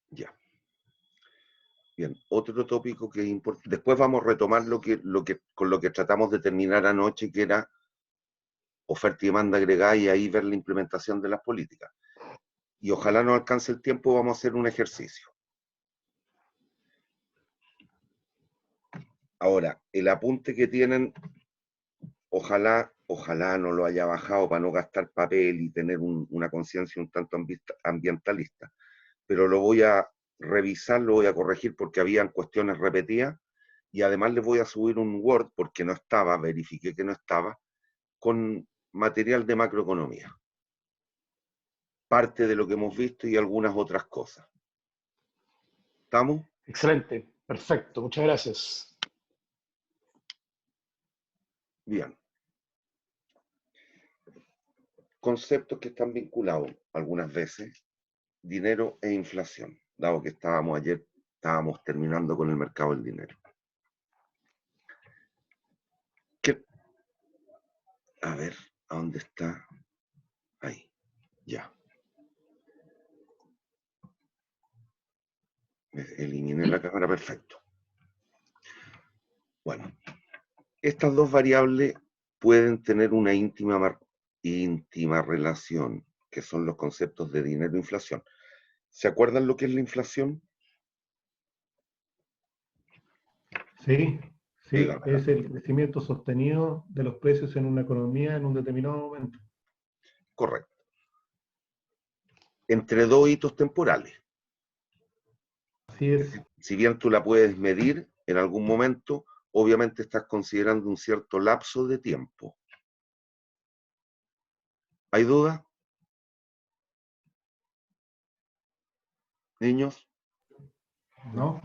Ya. Bien, otro tópico que es importante. Después vamos a retomar con lo que tratamos de terminar anoche, que era oferta y demanda agregada, y ahí ver la implementación de las políticas. Y ojalá nos alcance el tiempo, vamos a hacer un ejercicio. Ahora, el apunte que tienen, ojalá no lo haya bajado para no gastar papel y tener una conciencia un tanto ambientalista, pero lo voy a revisar, lo voy a corregir porque habían cuestiones repetidas, y además les voy a subir un Word porque no estaba, verifiqué que no estaba, con material de macroeconomía. Parte de lo que hemos visto y algunas otras cosas. ¿Estamos? Excelente, perfecto, muchas gracias. Bien. Conceptos que están vinculados algunas veces, dinero e inflación, dado que estábamos terminando con el mercado del dinero. A ver, ¿a dónde está? Ahí, ya. Eliminé la cámara, perfecto. Bueno, estas dos variables pueden tener una íntima relación, que son los conceptos de dinero e inflación. ¿Se acuerdan lo que es la inflación? Sí, Dígame. es el crecimiento sostenido de los precios en una economía en un determinado momento. Correcto. Entre dos hitos temporales. Así es. Si bien tú la puedes medir en algún momento, obviamente estás considerando un cierto lapso de tiempo. ¿Hay duda? ¿Niños? ¿No?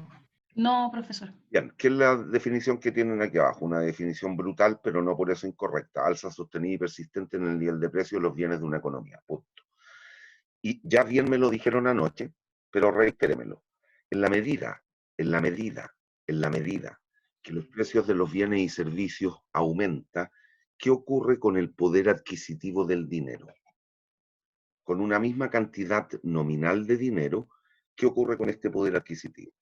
No, profesor. Bien, ¿qué es la definición que tienen aquí abajo? Una definición brutal, pero no por eso incorrecta. Alza sostenida y persistente en el nivel de precio de los bienes de una economía. Punto. Y ya bien me lo dijeron anoche, pero reitéремelo. En la medida que los precios de los bienes y servicios aumentan, ¿qué ocurre con el poder adquisitivo del dinero? Con una misma cantidad nominal de dinero, ¿qué ocurre con este poder adquisitivo?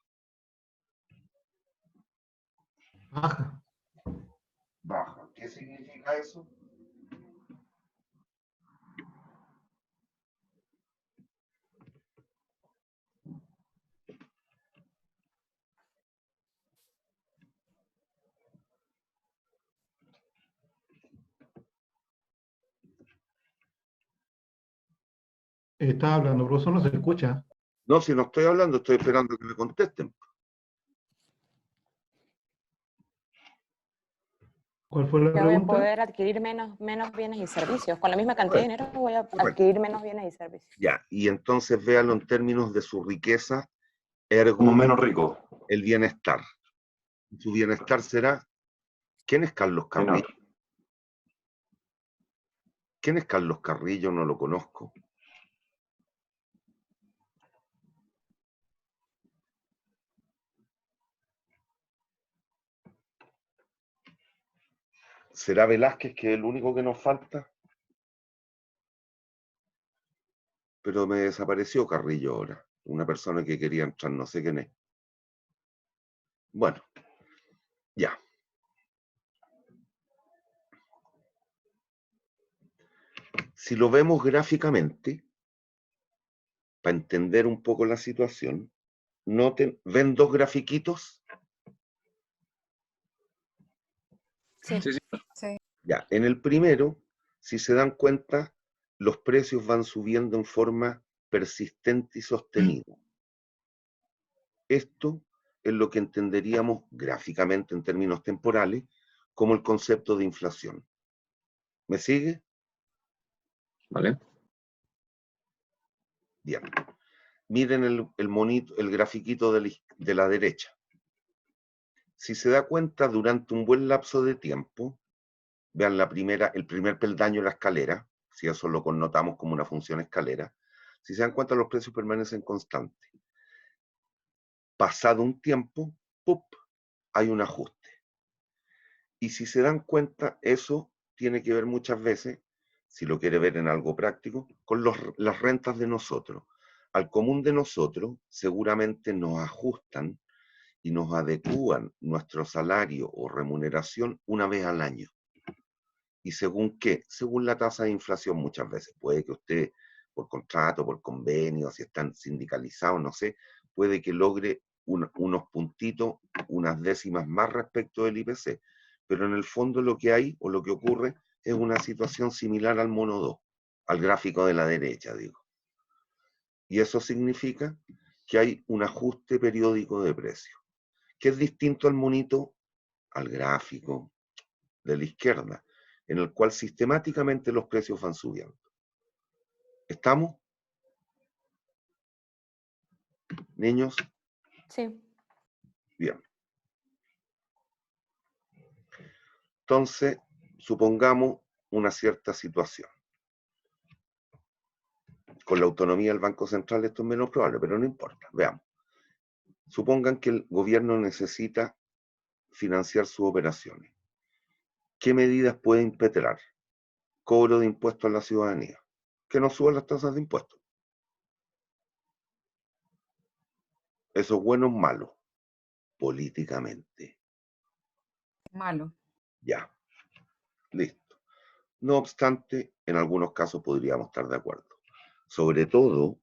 Baja. Baja. ¿Qué significa eso? Está hablando, profesor, no se escucha. No, si no estoy hablando, estoy esperando que me contesten. ¿Cuál fue la Yo voy a pregunta? poder adquirir menos bienes y servicios. Con la misma cantidad de dinero voy a adquirir menos bienes y servicios. Ya, y entonces véalo en términos de su riqueza, ergo Como menos rico. el bienestar. Su bienestar será, ¿quién es Carlos Carrillo? Menor. ¿Quién es Carlos Carrillo? No lo conozco. ¿Será Velázquez, que es el único que nos falta? Pero me desapareció Carrillo ahora. Una persona que quería entrar, no sé quién es. Bueno, ya. Si lo vemos gráficamente, para entender un poco la situación, noten, ¿ven dos grafiquitos? Sí. Sí, sí. Sí. Ya, en el primero, si se dan cuenta, los precios van subiendo en forma persistente y sostenida. Esto es lo que entenderíamos gráficamente en términos temporales como el concepto de inflación. ¿Me sigue? Vale. Bien. Miren el monito, el grafiquito de la derecha. Si se da cuenta, durante un buen lapso de tiempo, vean el primer peldaño de la escalera, si eso lo connotamos como una función escalera, si se dan cuenta, los precios permanecen constantes. Pasado un tiempo, ¡pup!, hay un ajuste. Y si se dan cuenta, eso tiene que ver muchas veces, si lo quiere ver en algo práctico, con las rentas de nosotros. Al común de nosotros seguramente nos ajustan y nos adecúan nuestro salario o remuneración una vez al año. ¿Y según qué? Según la tasa de inflación muchas veces. Puede que usted, por contrato, por convenio, si están sindicalizados, no sé, puede que logre unos puntitos, unas décimas más respecto del IPC. Pero en el fondo lo que hay o lo que ocurre es una situación similar al mono 2, al gráfico de la derecha, digo. Y eso significa que hay un ajuste periódico de precios, que es distinto al monito, al gráfico de la izquierda, en el cual sistemáticamente los precios van subiendo. ¿Estamos? ¿Niños? Sí. Bien. Entonces, supongamos una cierta situación. Con la autonomía del Banco Central esto es menos probable, pero no importa. Veamos. Supongan que el gobierno necesita financiar sus operaciones. ¿Qué medidas puede impetrar? Cobro de impuestos a la ciudadanía. Que no suban las tasas de impuestos. Eso es bueno o malo, políticamente. Malo. Ya, listo. No obstante, en algunos casos podríamos estar de acuerdo. Sobre todo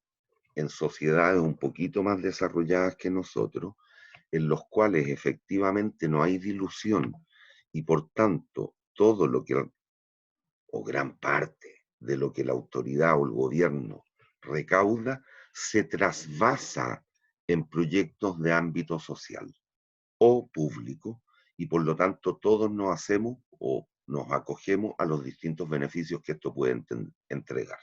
en sociedades un poquito más desarrolladas que nosotros, en los cuales efectivamente no hay dilución y por tanto todo lo que, o gran parte de lo que la autoridad o el gobierno recauda, se trasvasa en proyectos de ámbito social o público, y por lo tanto todos nos hacemos o nos acogemos a los distintos beneficios que esto puede entregar.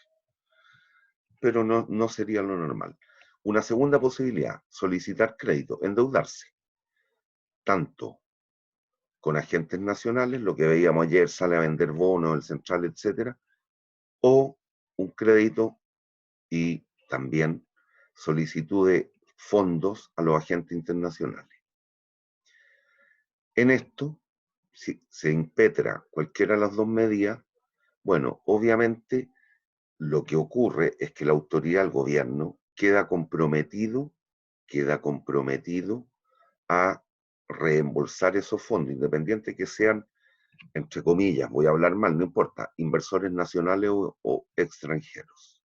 Pero no sería lo normal. Una segunda posibilidad, solicitar crédito, endeudarse, tanto con agentes nacionales, lo que veíamos ayer, sale a vender bonos, el central, etcétera, o un crédito y también solicitud de fondos a los agentes internacionales. En esto, si se impetra cualquiera de las dos medidas, bueno, obviamente lo que ocurre es que la autoridad del gobierno queda comprometido a reembolsar esos fondos, independiente que sean, entre comillas, voy a hablar mal, no importa, inversores nacionales o extranjeros.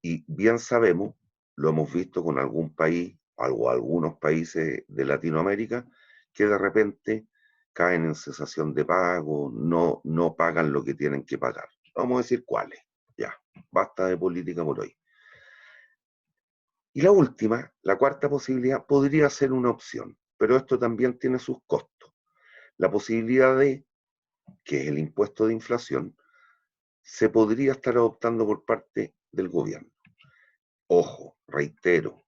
Y bien sabemos, lo hemos visto con algún país o algunos países de Latinoamérica, que de repente caen en cesación de pago, no pagan lo que tienen que pagar. Vamos a decir cuáles. Ya, basta de política por hoy. Y la última, la cuarta posibilidad, podría ser una opción, pero esto también tiene sus costos. La posibilidad de, que es el impuesto de inflación, se podría estar adoptando por parte del gobierno. Ojo, reitero,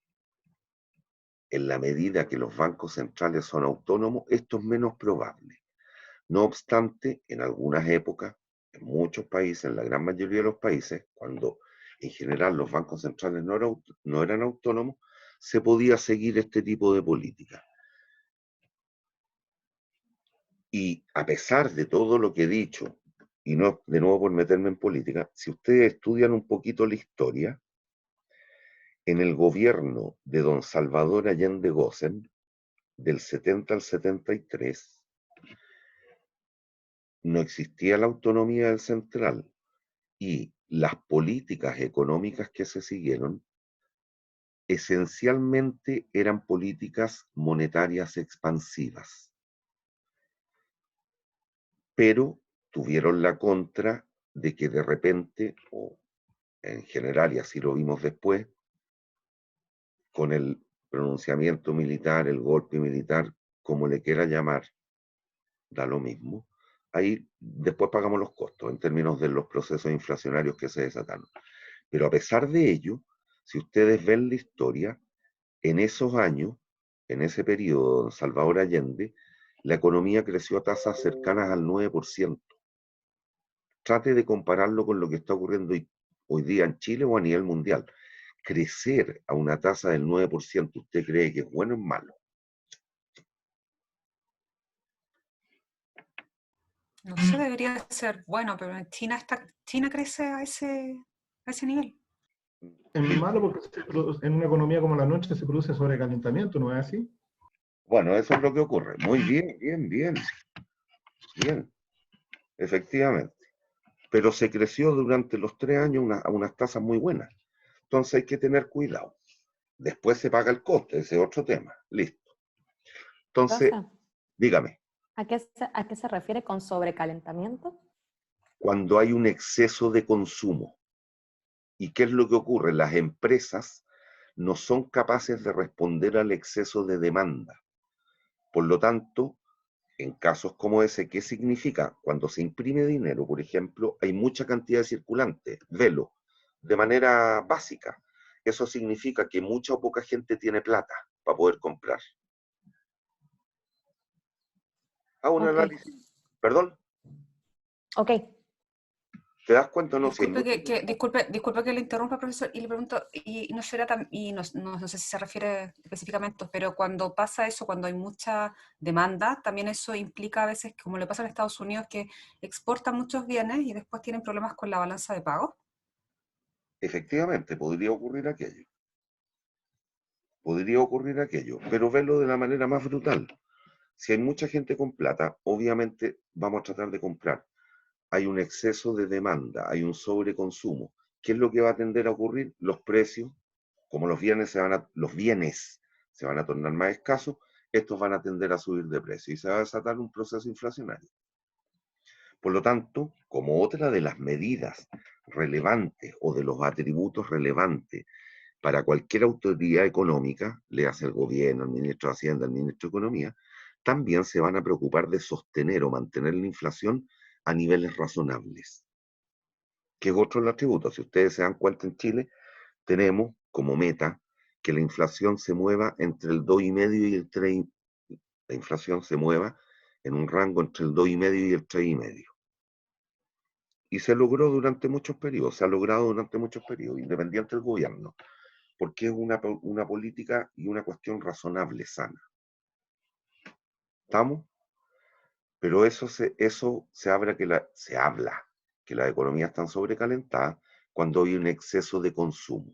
en la medida que los bancos centrales son autónomos, esto es menos probable. No obstante, en algunas épocas, en muchos países, en la gran mayoría de los países, cuando en general los bancos centrales no eran autónomos, se podía seguir este tipo de política. Y a pesar de todo lo que he dicho, y no de nuevo por meterme en política, si ustedes estudian un poquito la historia, en el gobierno de don Salvador Allende Gossen, del 70 al 73, no existía la autonomía del central y las políticas económicas que se siguieron esencialmente eran políticas monetarias expansivas, pero tuvieron la contra de que de repente, o en general, y así lo vimos después, con el pronunciamiento militar, el golpe militar, como le quiera llamar, da lo mismo. Ahí después pagamos los costos en términos de los procesos inflacionarios que se desataron. Pero a pesar de ello, si ustedes ven la historia, en esos años, en ese periodo, don Salvador Allende, la economía creció a tasas cercanas al 9%. Trate de compararlo con lo que está ocurriendo hoy día en Chile o a nivel mundial. Crecer a una tasa del 9%, ¿usted cree que es bueno o es malo? No sé, debería ser bueno, pero en China crece a ese nivel. Es malo porque en una economía como la nuestra se produce sobrecalentamiento, ¿no es así? Bueno, eso es lo que ocurre. Muy bien, bien, bien. Bien, efectivamente. Pero se creció durante los 3 años a unas tasas muy buenas. Entonces hay que tener cuidado. Después se paga el coste, ese es otro tema. Listo. Entonces, Profe, dígame, ¿a qué se refiere con sobrecalentamiento? cuando hay un exceso de consumo, ¿y qué es lo que ocurre? Las empresas no son capaces de responder al exceso de demanda. Por lo tanto, en casos como ese, ¿qué significa? Cuando se imprime dinero, por ejemplo, hay mucha cantidad de circulantes, velo, de manera básica. Eso significa que mucha o poca gente tiene plata para poder comprar. Hago un Ok, análisis, perdón, ok. ¿te das cuenta o no? Si hay Disculpe mucho- disculpe que le interrumpa, profesor, y le pregunto, y no será y no sé si se refiere específicamente, pero cuando pasa eso, cuando hay mucha demanda, también eso implica a veces, como le pasa en Estados Unidos, que exportan muchos bienes y después tienen problemas con la balanza de pagos. Efectivamente, podría ocurrir aquello. Podría ocurrir aquello, pero verlo de la manera más brutal. Si hay mucha gente con plata, obviamente vamos a tratar de comprar. Hay un exceso de demanda, hay un sobreconsumo. ¿Qué es lo que va a tender a ocurrir? Los precios, como los bienes se van a tornar más escasos, estos van a tender a subir de precio y se va a desatar un proceso inflacionario. Por lo tanto, como otra de las medidas relevantes o de los atributos relevantes para cualquier autoridad económica, le hace el gobierno, el ministro de Hacienda, el ministro de Economía, también se van a preocupar de sostener o mantener la inflación a niveles razonables, que es otro del atributo. Si ustedes se dan cuenta, en Chile tenemos como meta que la inflación se mueva entre el 2,5 y el 3, la inflación se mueva en un rango entre el 2,5 y el 3,5. Y se logró durante muchos periodos, se ha logrado durante muchos periodos, independiente del gobierno, porque es una política y una cuestión razonable, sana. ¿Estamos? Pero se habla que las economías están sobrecalentadas cuando hay un exceso de consumo.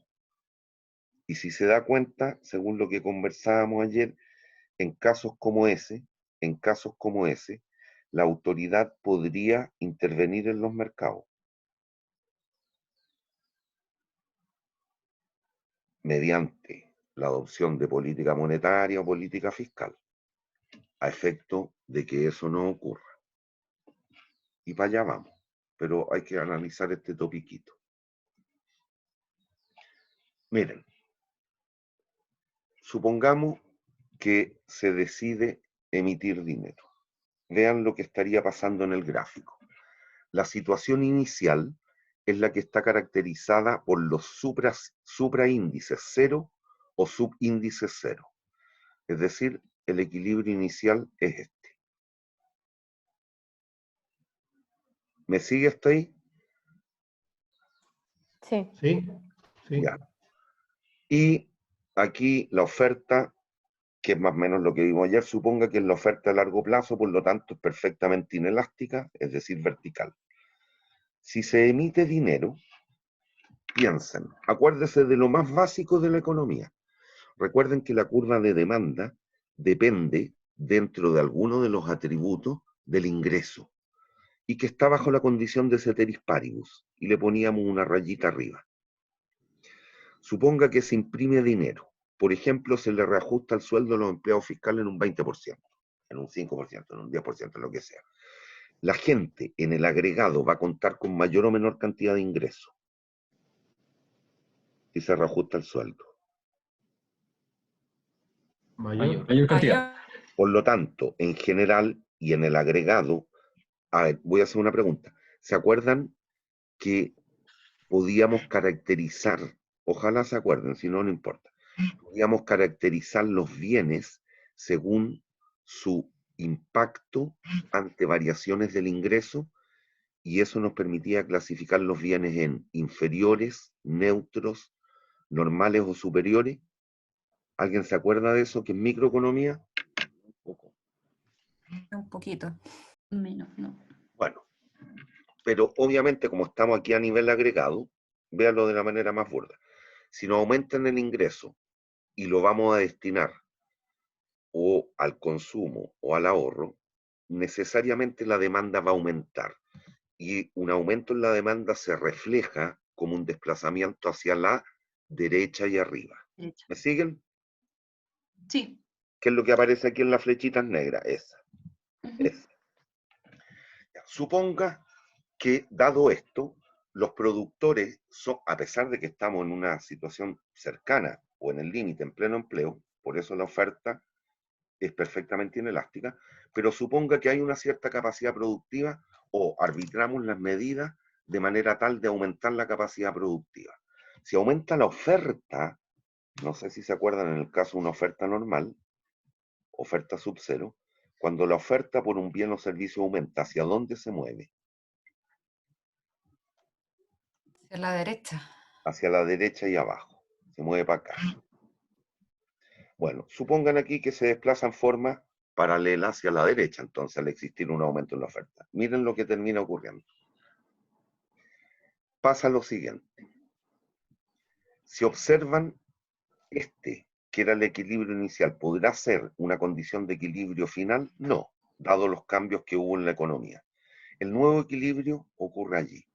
Y si se da cuenta, según lo que conversábamos ayer, en casos como ese, en casos como ese, la autoridad podría intervenir en los mercados mediante la adopción de política monetaria o política fiscal, a efecto de que eso no ocurra. Y para allá vamos, pero hay que analizar este topiquito. Miren, supongamos que se decide emitir dinero. Vean lo que estaría pasando en el gráfico. La situación inicial es la que está caracterizada por los supraíndices 0 o subíndices 0. Es decir, el equilibrio inicial es este. ¿Me sigue hasta ahí? Sí. Sí, sí. Ya. Y aquí la oferta, que es más o menos lo que vimos ayer, suponga que es la oferta a largo plazo, por lo tanto es perfectamente inelástica, es decir, vertical. Si se emite dinero, piensen, acuérdense de lo más básico de la economía. Recuerden que la curva de demanda depende, dentro de alguno de los atributos, del ingreso, y que está bajo la condición de ceteris paribus, y le poníamos una rayita arriba. Suponga que se imprime dinero. Por ejemplo, se le reajusta el sueldo a los empleados fiscales en un 20%, en un 5%, en un 10%, lo que sea. La gente en el agregado va a contar con mayor o menor cantidad de ingresos si se reajusta el sueldo. Mayor. Mayor cantidad. Por lo tanto, en general y en el agregado, a ver, voy a hacer una pregunta. ¿Se acuerdan que podíamos caracterizar, ojalá se acuerden, si no, no importa, podíamos caracterizar los bienes según su impacto ante variaciones del ingreso, y eso nos permitía clasificar los bienes en inferiores, neutros, normales o superiores? ¿Alguien se acuerda de eso, que es microeconomía? Un poquito. Menos, no. Bueno, pero obviamente como estamos aquí a nivel agregado, véanlo de la manera más burda. Si nos aumentan el ingreso y lo vamos a destinar o al consumo o al ahorro, necesariamente la demanda va a aumentar. Y un aumento en la demanda se refleja como un desplazamiento hacia la derecha y arriba. Derecha. ¿Me siguen? Sí. ¿Qué es lo que aparece aquí en las flechitas negras? Esa. Ujú. Esa. Ya, suponga que, dado esto, los productores son, a pesar de que estamos en una situación cercana o en el límite, en pleno empleo, por eso la oferta es perfectamente inelástica, pero suponga que hay una cierta capacidad productiva o arbitramos las medidas de manera tal de aumentar la capacidad productiva. Si aumenta la oferta, no sé si se acuerdan en el caso de una oferta normal, oferta sub cero, cuando la oferta por un bien o servicio aumenta, ¿hacia dónde se mueve? Hacia la derecha. Hacia la derecha y abajo, se mueve para acá. Bueno, supongan aquí que se desplaza en forma paralela hacia la derecha, entonces al existir un aumento en la oferta. Miren lo que termina ocurriendo. Pasa lo siguiente. Si observan que era el equilibrio inicial, ¿podrá ser una condición de equilibrio final? No, dado los cambios que hubo en la economía. El nuevo equilibrio ocurre allí.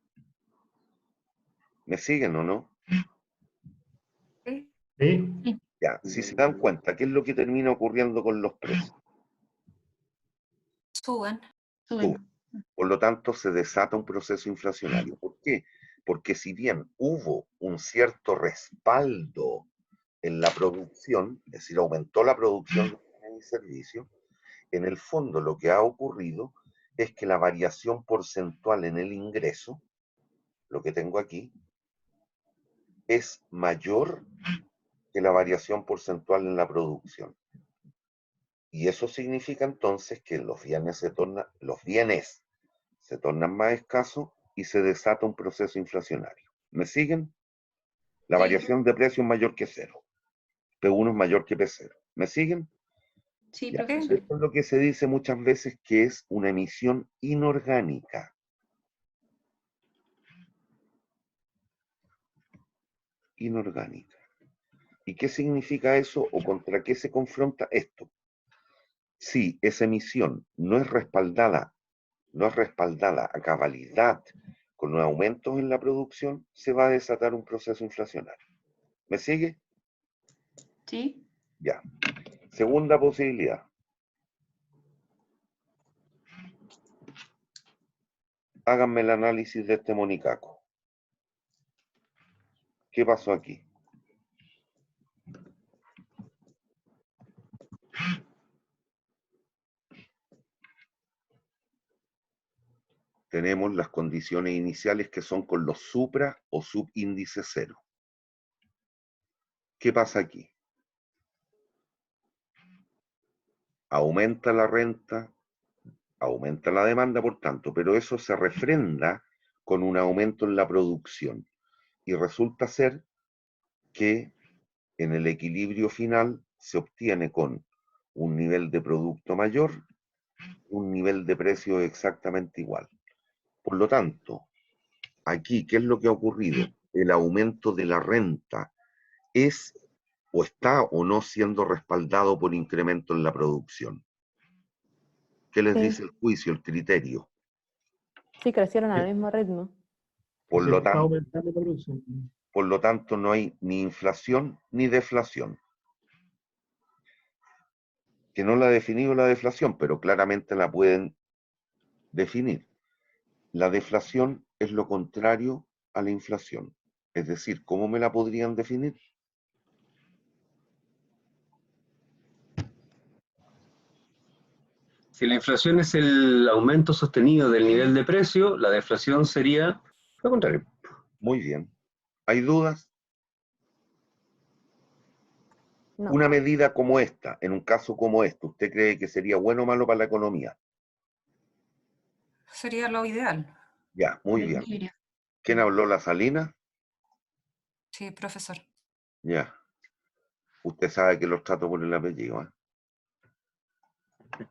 ¿Me siguen o no? ¿Sí? ¿Sí? Ya, si se dan cuenta, ¿qué es lo que termina ocurriendo con los precios? Suben. Suben. Por lo tanto, se desata un proceso inflacionario. ¿Por qué? Porque si bien hubo un cierto respaldo en la producción, es decir, aumentó la producción de bienes y servicios, en el fondo lo que ha ocurrido es que la variación porcentual en el ingreso, lo que tengo aquí, es mayor que la variación porcentual en la producción. Y eso significa entonces que los bienes se tornan más escasos y se desata un proceso inflacionario. ¿Me siguen? La Sí. variación de precio es mayor que cero. P1 es mayor que P0. ¿Me siguen? Sí, Ya. profesor. Esto es lo que se dice muchas veces que es una emisión inorgánica. Inorgánica. ¿Y qué significa eso o contra qué se confronta esto? Si esa emisión no es respaldada a cabalidad con aumentos en la producción, se va a desatar un proceso inflacionario. ¿Me sigue? Sí. Ya. Segunda posibilidad. Háganme el análisis de este monicaco. ¿Qué pasó aquí? Tenemos las condiciones iniciales que son con los supra o subíndice cero. ¿Qué pasa aquí? Aumenta la renta, aumenta la demanda, por tanto, pero eso se refrenda con un aumento en la producción. Y resulta ser que en el equilibrio final se obtiene con un nivel de producto mayor, un nivel de precio exactamente igual. Por lo tanto, aquí, ¿qué es lo que ha ocurrido? El aumento de la renta es o está o no siendo respaldado por incremento en la producción. ¿Qué les Sí. dice el juicio, el criterio? Sí, crecieron al mismo ritmo. Por Se lo está tanto, aumentando la producción. no hay ni inflación ni deflación. Que no la ha definido la deflación, pero claramente la pueden definir. La deflación es lo contrario a la inflación. Es decir, ¿cómo me la podrían definir? Si la inflación es el aumento sostenido del nivel de precio, la deflación sería lo contrario. Muy bien. ¿Hay dudas? No. Una medida como esta, en un caso como este, ¿usted cree que sería bueno o malo para la equnomía? Sería lo ideal. Ya, muy bien. Equilibrio. ¿Quién habló? ¿La Salina? Sí, profesor. Ya. Usted sabe que los trato por el apellido, ¿eh?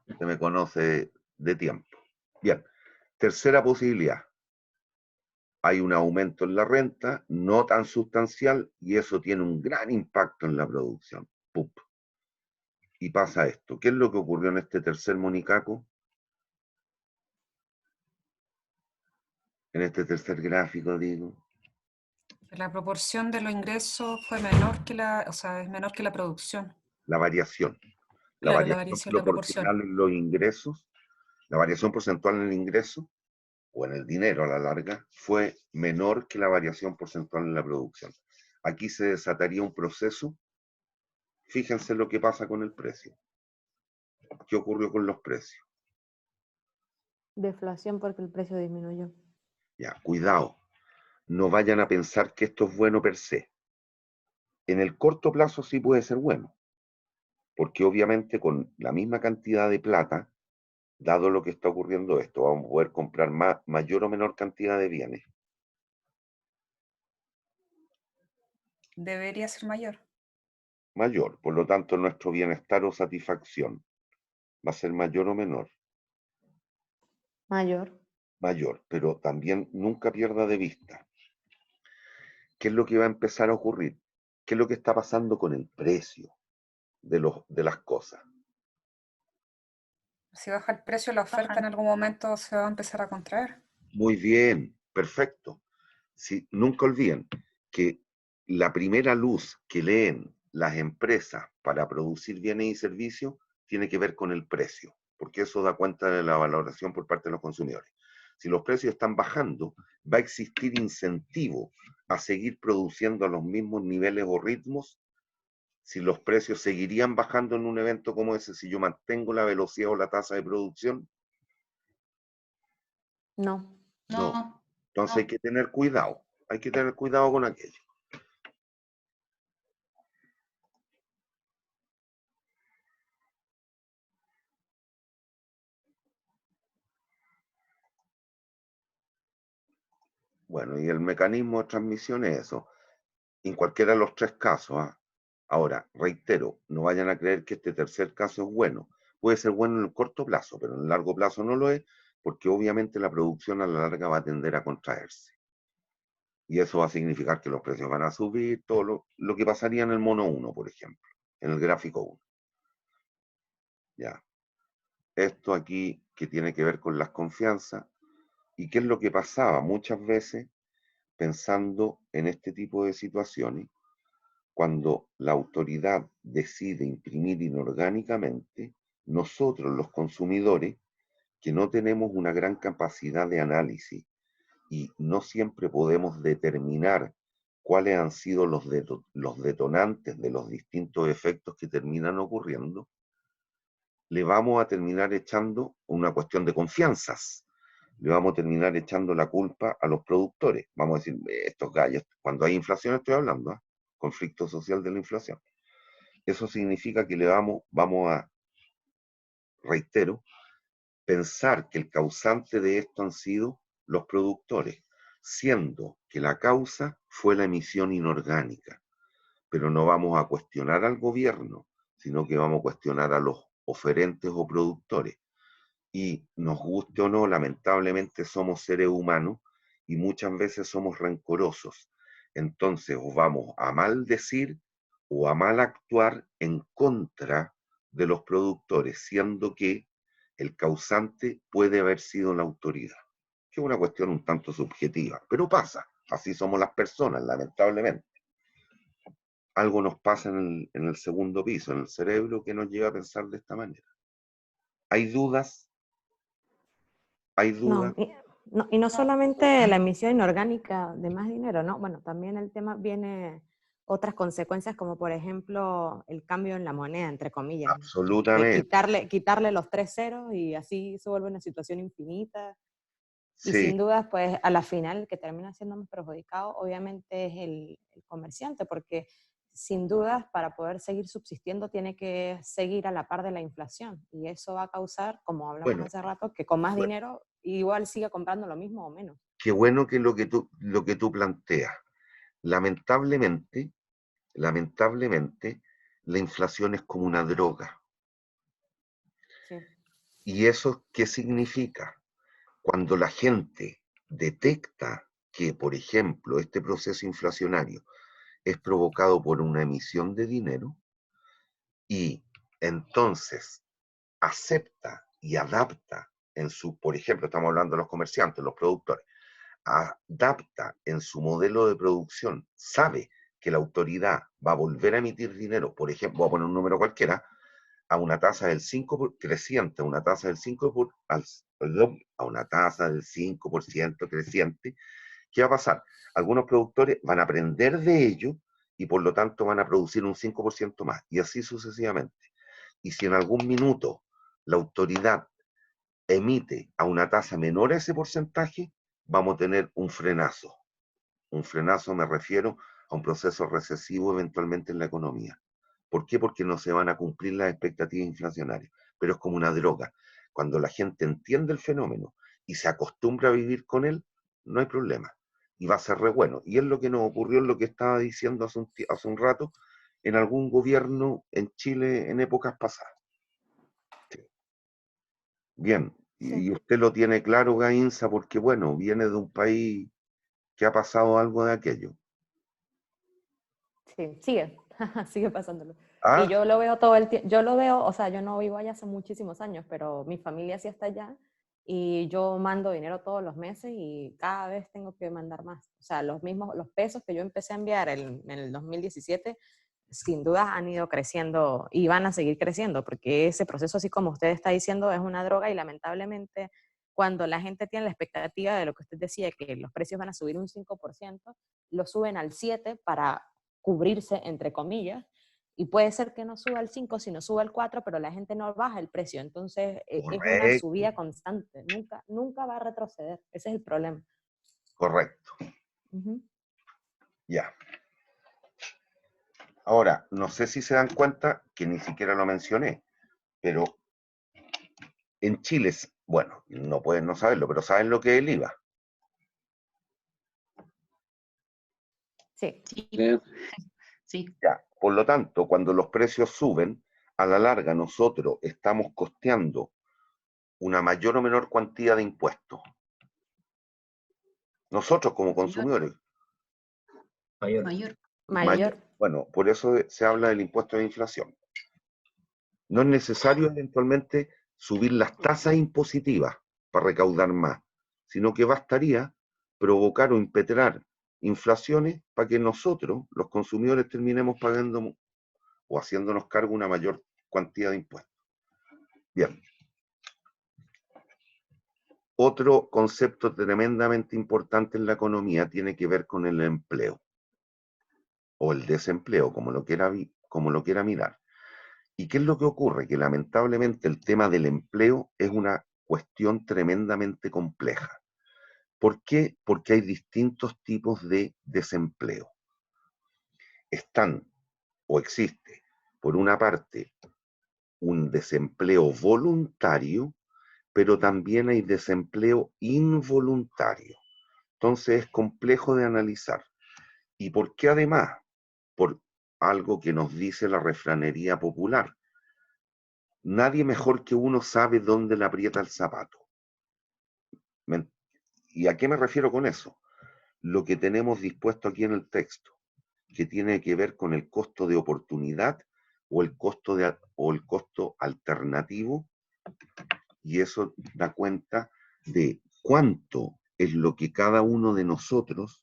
Usted me conoce de tiempo. Bien. Tercera posibilidad. hay un aumento en la renta, no tan sustancial, y eso tiene un gran impacto en la producción. ¡Pup! Y pasa esto. ¿Qué es lo que ocurrió en este tercer monicaco? En este tercer gráfico, digo. La proporción de los ingresos fue menor que o sea, es menor que la producción. La variación. La Claro, la variación variación, la proporción. proporcional en los ingresos, la variación porcentual en el ingreso, o en el dinero a la larga, fue menor que la variación porcentual en la producción. Aquí se desataría un proceso. Fíjense lo que pasa con el precio. ¿Qué ocurrió con los precios? Deflación porque el precio disminuyó. Ya, cuidado. No vayan a pensar que esto es bueno per se. En el corto plazo sí puede ser bueno, porque obviamente con la misma cantidad de plata, dado lo que está ocurriendo esto, vamos a poder comprar mayor o menor cantidad de bienes. Debería ser mayor. Mayor, por lo tanto nuestro bienestar o satisfacción va a ser mayor o menor. Mayor. Mayor, pero también nunca pierda de vista qué es lo que va a empezar a ocurrir, qué es lo que está pasando con el precio de las cosas. Si baja el precio, la oferta en algún momento se va a empezar a contraer. Muy bien, perfecto. Si, nunca olviden que la primera luz que leen las empresas para producir bienes y servicios tiene que ver con el precio, porque eso da cuenta de la valoración por parte de los consumidores. Si los precios están bajando, va a existir incentivo a seguir produciendo a los mismos niveles o ritmos. Si los precios seguirían bajando en un evento como ese, si yo mantengo la velocidad o la tasa de producción, No. no. No, Entonces hay que tener cuidado. Hay que tener cuidado con aquello. Bueno, y el mecanismo de transmisión es eso. En cualquiera de los tres casos. ¿Ah? Ahora, reitero, no vayan a creer que este tercer caso es bueno. Puede ser bueno en el corto plazo, pero en el largo plazo no lo es, porque obviamente la producción a la larga va a tender a contraerse. Y eso va a significar que los precios van a subir, todo lo que pasaría en el mono 1, por ejemplo, en el gráfico 1. Ya. Esto aquí que tiene que ver con las confianzas. ¿Y qué es lo que pasaba muchas veces pensando en este tipo de situaciones? Cuando la autoridad decide imprimir inorgánicamente, nosotros los consumidores, que no tenemos una gran capacidad de análisis y no siempre podemos determinar cuáles han sido los detonantes de los distintos efectos que terminan ocurriendo, le vamos a terminar echando una cuestión de confianzas. Le vamos a terminar echando la culpa a los productores. Vamos a decir, estos gallos, cuando hay inflación estoy hablando, ¿eh? Conflicto social de la inflación. Eso significa que le vamos a, reitero, pensar que el causante de esto han sido los productores, siendo que la causa fue la emisión inorgánica. Pero no vamos a cuestionar al gobierno, sino que vamos a cuestionar a los oferentes o productores. Y nos guste o no, lamentablemente somos seres humanos y muchas veces somos rencorosos. Entonces, o vamos a maldecir o a mal actuar en contra de los productores, siendo que el causante puede haber sido la autoridad, que es una cuestión un tanto subjetiva, pero pasa, así somos las personas, lamentablemente. Algo nos pasa en el segundo piso, en el cerebro, que nos lleva a pensar de esta manera. ¿Hay dudas? ¿Hay dudas? No, y no solamente la emisión inorgánica de más dinero, ¿no? Bueno, también el tema viene otras consecuencias como por ejemplo el cambio en la moneda, entre comillas. Absolutamente. Quitarle los 3 ceros y así se vuelve una situación infinita. Y Sí, sin dudas, pues a la final el que termina siendo más perjudicado obviamente es el comerciante, porque sin dudas para poder seguir subsistiendo tiene que seguir a la par de la inflación. Y eso va a causar, como hablamos bueno, hace rato, que con más dinero igual siga comprando lo mismo o menos. qué bueno que lo que tú planteas. Lamentablemente, la inflación es como una droga. Sí. ¿Y eso qué significa? Cuando la gente detecta que, por ejemplo, este proceso inflacionario es provocado por una emisión de dinero y entonces acepta y adapta en su, por ejemplo, estamos hablando de los comerciantes, los productores, adapta en su modelo de producción, sabe que la autoridad va a volver a emitir dinero, por ejemplo, voy a poner un número cualquiera, a una tasa del 5% creciente, a una tasa del 5%, a una tasa del 5% creciente, ¿qué va a pasar? Algunos productores van a aprender de ello y por lo tanto van a producir un 5% más, y así sucesivamente. Y si en algún minuto la autoridad emite a una tasa menor a ese porcentaje, vamos a tener un frenazo. Un frenazo me refiero a un proceso recesivo eventualmente en la economía. ¿Por qué? Porque no se van a cumplir las expectativas inflacionarias. Pero es como una droga. Cuando la gente entiende el fenómeno y se acostumbra a vivir con él, no hay problema. Y va a ser re bueno. Y es lo que nos ocurrió, en lo que estaba diciendo hace un rato, en algún gobierno en Chile en épocas pasadas. Sí. Bien, y Sí. usted lo tiene claro, Gainza, porque bueno, viene de un país que ha pasado algo de aquello. Sí, sigue, sigue pasándolo. Y Ah, yo lo veo todo el tiempo, yo lo veo, o sea, yo no vivo allá hace muchísimos años, pero mi familia sí está allá y yo mando dinero todos los meses y cada vez tengo que mandar más. O sea, los mismos, los pesos que yo empecé a enviar en el 2017, sin duda han ido creciendo y van a seguir creciendo, porque ese proceso, así como usted está diciendo, es una droga y lamentablemente cuando la gente tiene la expectativa de lo que usted decía, que los precios van a subir un 5%, lo suben al 7% para cubrirse, entre comillas, y puede ser que no suba al 5, sino suba al 4, pero la gente no baja el precio. Entonces, es una correcto, subida constante. Nunca va a retroceder. Ese es el problema. correcto. Ujú. Ya. Ahora, no sé si se dan cuenta que ni siquiera lo mencioné, pero en Chile, bueno, no pueden no saberlo, pero saben lo que es el IVA. Sí. Sí, Eh, sí, Ya. Por lo tanto, cuando los precios suben, a la larga nosotros estamos costeando una mayor o menor cantidad de impuestos. Nosotros como mayor, consumidores. mayor. Mayor. Mayor. Bueno, por eso se habla del impuesto de inflación. No es necesario eventualmente subir las tasas impositivas para recaudar más, sino que bastaría provocar o impetrar inflaciones para que nosotros, los consumidores, terminemos pagando o haciéndonos cargo una mayor cantidad de impuestos. Bien. Otro concepto tremendamente importante en la economía tiene que ver con el empleo o el desempleo, como lo quiera mirar. ¿Y qué es lo que ocurre? Que lamentablemente el tema del empleo es una cuestión tremendamente compleja. ¿Por qué? Porque hay distintos tipos de desempleo. Están o existe, por una parte, un desempleo voluntario, pero también hay desempleo involuntario. Entonces es complejo de analizar. ¿Y por qué además? Por algo que nos dice la refranería popular. Nadie mejor que uno sabe dónde le aprieta el zapato. ¿Y a qué me refiero con eso? Lo que tenemos dispuesto aquí en el texto, que tiene que ver con el costo de oportunidad o el costo alternativo, y eso da cuenta de cuánto es lo que cada uno de nosotros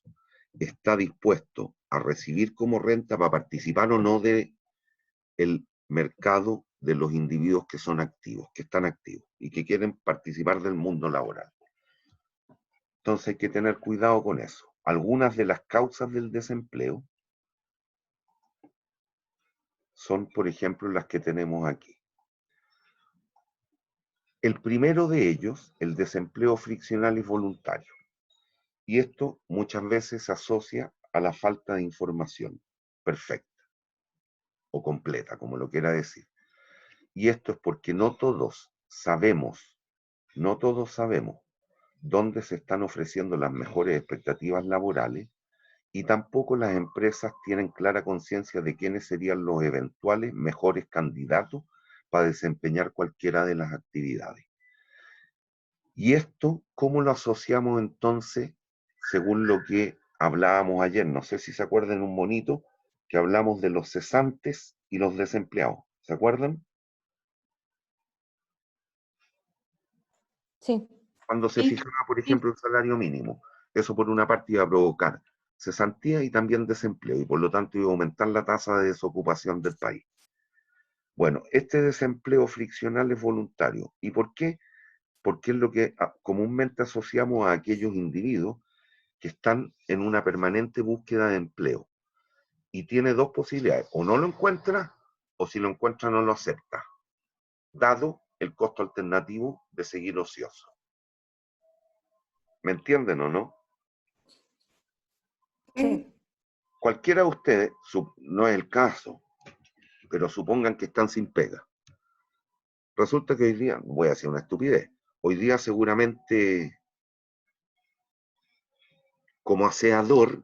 está dispuesto a recibir como renta para participar o no del mercado de los individuos que son activos, que están activos y que quieren participar del mundo laboral. Entonces hay que tener cuidado con eso. Algunas de las causas del desempleo son, por ejemplo, las que tenemos aquí. El primero de ellos, el desempleo friccional y voluntario. Y esto muchas veces se asocia a la falta de información perfecta o completa, como lo quiera decir. Y esto es porque no todos sabemos dónde se están ofreciendo las mejores expectativas laborales y tampoco las empresas tienen clara conciencia de quiénes serían los eventuales mejores candidatos para desempeñar cualquiera de las actividades. Y esto, ¿cómo lo asociamos entonces según lo que hablábamos ayer. No sé si se acuerdan un monito que hablamos de los cesantes y los desempleados. ¿Se acuerdan? Sí. Cuando se Sí, fijaba, por sí. ejemplo, el salario mínimo, eso por una parte iba a provocar cesantía y también desempleo, y por lo tanto iba a aumentar la tasa de desocupación del país. Bueno, este desempleo friccional es voluntario. ¿Y por qué? Porque es lo que comúnmente asociamos a aquellos individuos que están en una permanente búsqueda de empleo. Y tiene dos posibilidades: o no lo encuentra, o si lo encuentra no lo acepta, dado el costo alternativo de seguir ocioso. ¿Me entienden o no? Sí. Cualquiera de ustedes, no es el caso, pero supongan que están sin pega. Resulta que hoy día, voy a decir una estupidez, hoy día seguramente como aseador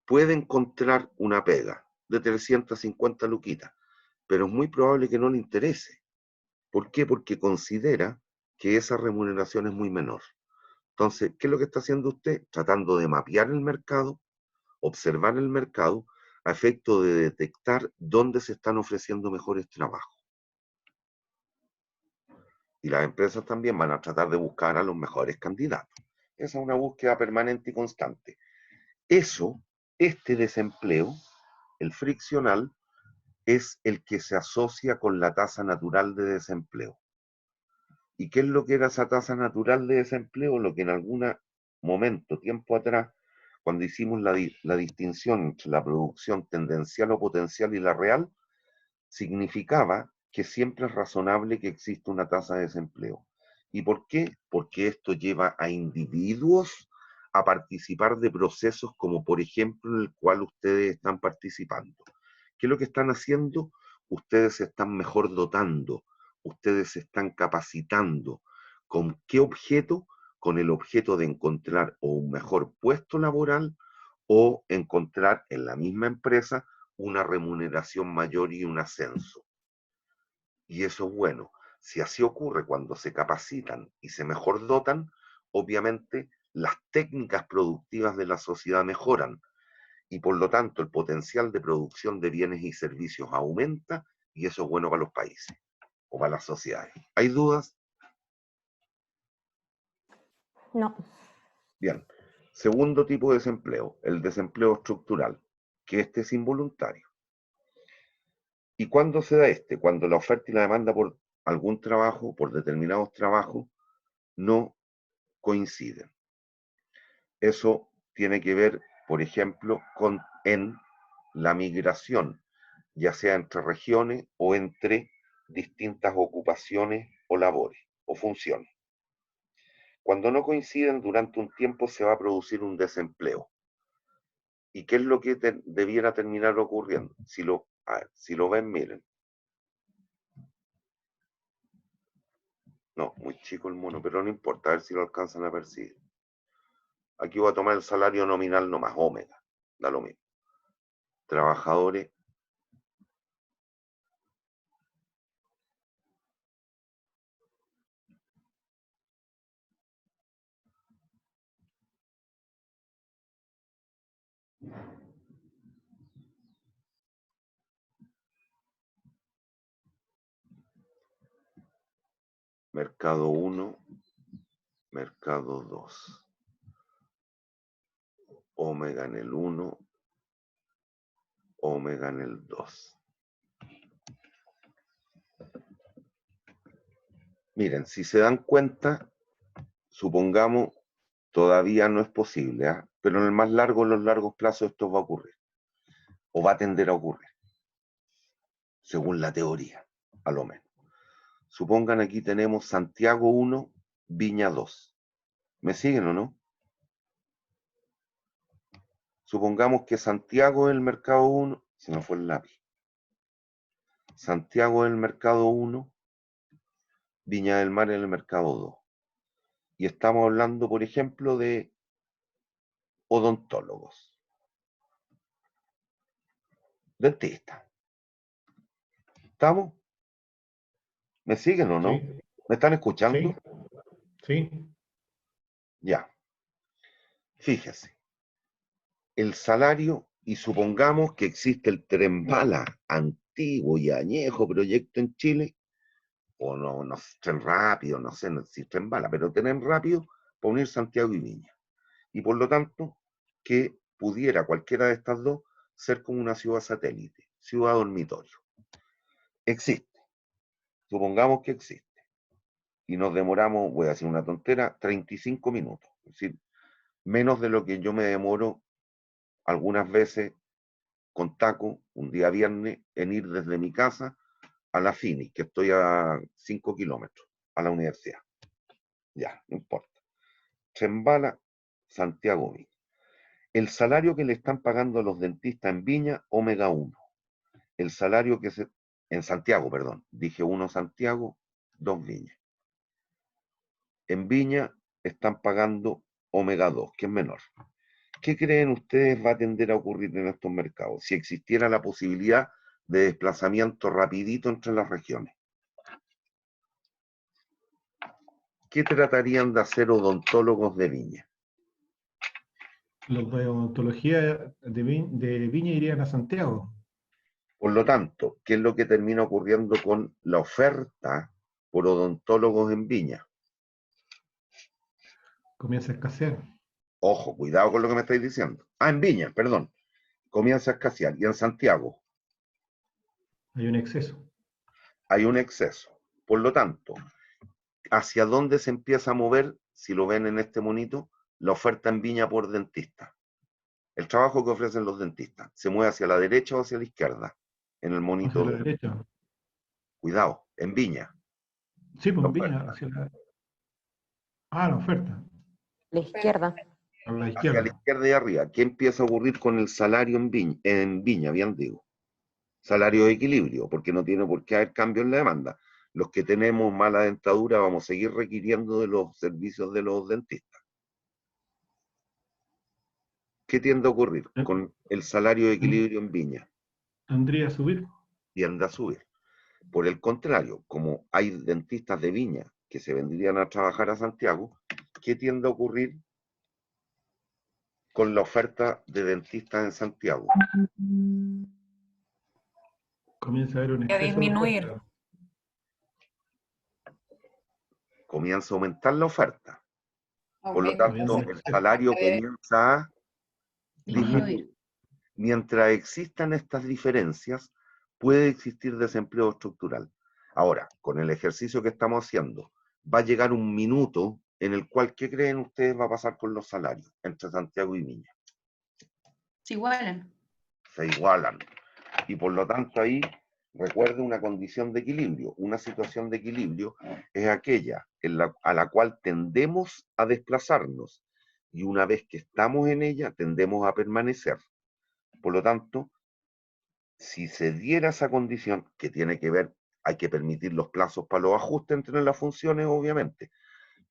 puede encontrar una pega de 350 luquitas, pero es muy probable que no le interese. ¿Por qué? Porque considera que esa remuneración es muy menor. Entonces, ¿qué es lo que está haciendo usted? Tratando de mapear el mercado, observar el mercado, a efecto de detectar dónde se están ofreciendo mejores trabajos. Y las empresas también van a tratar de buscar a los mejores candidatos. Esa es una búsqueda permanente y constante. Este desempleo, el friccional, es el que se asocia con la tasa natural de desempleo. ¿Y qué es lo que era esa tasa natural de desempleo? Lo que en algún momento, tiempo atrás, cuando hicimos la distinción entre la producción tendencial o potencial y la real, significaba que siempre es razonable que exista una tasa de desempleo. ¿Y por qué? Porque esto lleva a individuos a participar de procesos como, por ejemplo, en el cual ustedes están participando. ¿Qué es lo que están haciendo? Ustedes se están mejor dotando, ustedes se están capacitando. ¿Con qué objeto? Con el objeto de encontrar o un mejor puesto laboral o encontrar en la misma empresa una remuneración mayor y un ascenso. Y eso es bueno. Si así ocurre cuando se capacitan y se mejor dotan, obviamente las técnicas productivas de la sociedad mejoran y por lo tanto el potencial de producción de bienes y servicios aumenta y eso es bueno para los países o para las sociedades. ¿Hay dudas? No. Bien. Segundo tipo de desempleo, el desempleo estructural, que este es involuntario. ¿Y cuándo se da este? Cuando la oferta y la demanda por algún trabajo, por determinados trabajos, no coinciden. Eso tiene que ver, por ejemplo, en la migración, ya sea entre regiones o entre distintas ocupaciones o labores o funciones. Cuando no coinciden durante un tiempo se va a producir un desempleo. ¿Y qué es lo que debiera terminar ocurriendo? Si lo ven, miren. No, muy chico el mono, pero no importa, a ver si lo alcanzan a percibir. Aquí voy a tomar el salario nominal nomás, omega, da lo mismo. Trabajadores mercado 1, mercado 2. Omega en el 1, omega en el 2. Miren, si se dan cuenta, supongamos, todavía no es posible, ¿eh? Pero en el más largo, en los largos plazos, esto va a ocurrir. O va a tender a ocurrir. Según la teoría, a lo menos. Supongan aquí tenemos Santiago 1, Viña 2. ¿Me siguen o no? Supongamos que Santiago es el mercado 1, se me fue el lápiz. Santiago es el mercado 1, Viña del Mar es el mercado 2. Y estamos hablando, por ejemplo, de odontólogos, dentistas. ¿Estamos? ¿Me siguen o no? Sí, ¿Me están escuchando? sí, sí. Ya. Fíjese, el salario, y supongamos que existe el Tren Bala, antiguo y añejo proyecto en Chile, o no Tren Rápido, no sé, no existe Tren Bala, pero Tren Rápido para unir Santiago y Viña. Y por lo tanto, que pudiera cualquiera de estas dos ser como una ciudad satélite, ciudad dormitorio. Existe, supongamos que existe. Y nos demoramos, voy a decir una tontera, 35 minutos. Es decir, menos de lo que yo me demoro algunas veces con taco, un día viernes, en ir desde mi casa a la FINI, que estoy a 5 kilómetros, a la universidad. Ya, no importa. Chembala, Santiago Viña. El salario que le están pagando a los dentistas en Viña, Omega 1. El salario que se... En Santiago, perdón. Dije 1 Santiago, 2 Viña. En Viña están pagando Omega 2, que es menor. ¿Qué creen ustedes va a tender a ocurrir en estos mercados si existiera la posibilidad de desplazamiento rapidito entre las regiones? ¿Qué tratarían de hacer odontólogos de Viña? Los de odontología de Viña irían a Santiago. Por lo tanto, ¿qué es lo que termina ocurriendo con la oferta por odontólogos en Viña? Comienza a escasear. Ojo, cuidado con lo que me estáis diciendo. Ah, en Viña, perdón. Comienza a escasear. Y en Santiago Hay un exceso. hay un exceso. Por lo tanto, ¿hacia dónde se empieza a mover, si lo ven en este monito, la oferta en Viña por dentista? El trabajo que ofrecen los dentistas. ¿Se mueve hacia la derecha o hacia la izquierda? En el monito. Hacia la derecha. Cuidado, en Viña. Sí, La pues Viña, oferta. hacia la... Ah, la oferta. La izquierda. A la Hacia la izquierda. izquierda y arriba. ¿Qué empieza a ocurrir con el salario en Viña, bien digo? Salario de equilibrio, porque no tiene por qué haber cambio en la demanda. Los que tenemos mala dentadura vamos a seguir requiriendo de los servicios de los dentistas. ¿Qué tiende a ocurrir con el salario de equilibrio en Viña? Tendría que subir. Tiende a subir. Por el contrario, como hay dentistas de Viña que se vendrían a trabajar a Santiago, ¿qué tiende a ocurrir con la oferta de dentistas en Santiago? Comienza a haber un A exceso de disminuir. oferta. Comienza a aumentar la oferta. Por lo Aumenta. tanto, Habiendo el exceso. salario comienza a Disminuir. Mientras existan estas diferencias, puede existir desempleo estructural. Ahora, con el ejercicio que estamos haciendo, va a llegar un minuto en el cual, ¿qué creen ustedes va a pasar con los salarios entre Santiago y Viña? Se igualan. Se igualan. Y por lo tanto ahí, recuerde una condición de equilibrio. Una situación de equilibrio es aquella a la cual tendemos a desplazarnos. Y una vez que estamos en ella, tendemos a permanecer. Por lo tanto, si se diera esa condición, que tiene que ver, hay que permitir los plazos para los ajustes entre las funciones, obviamente,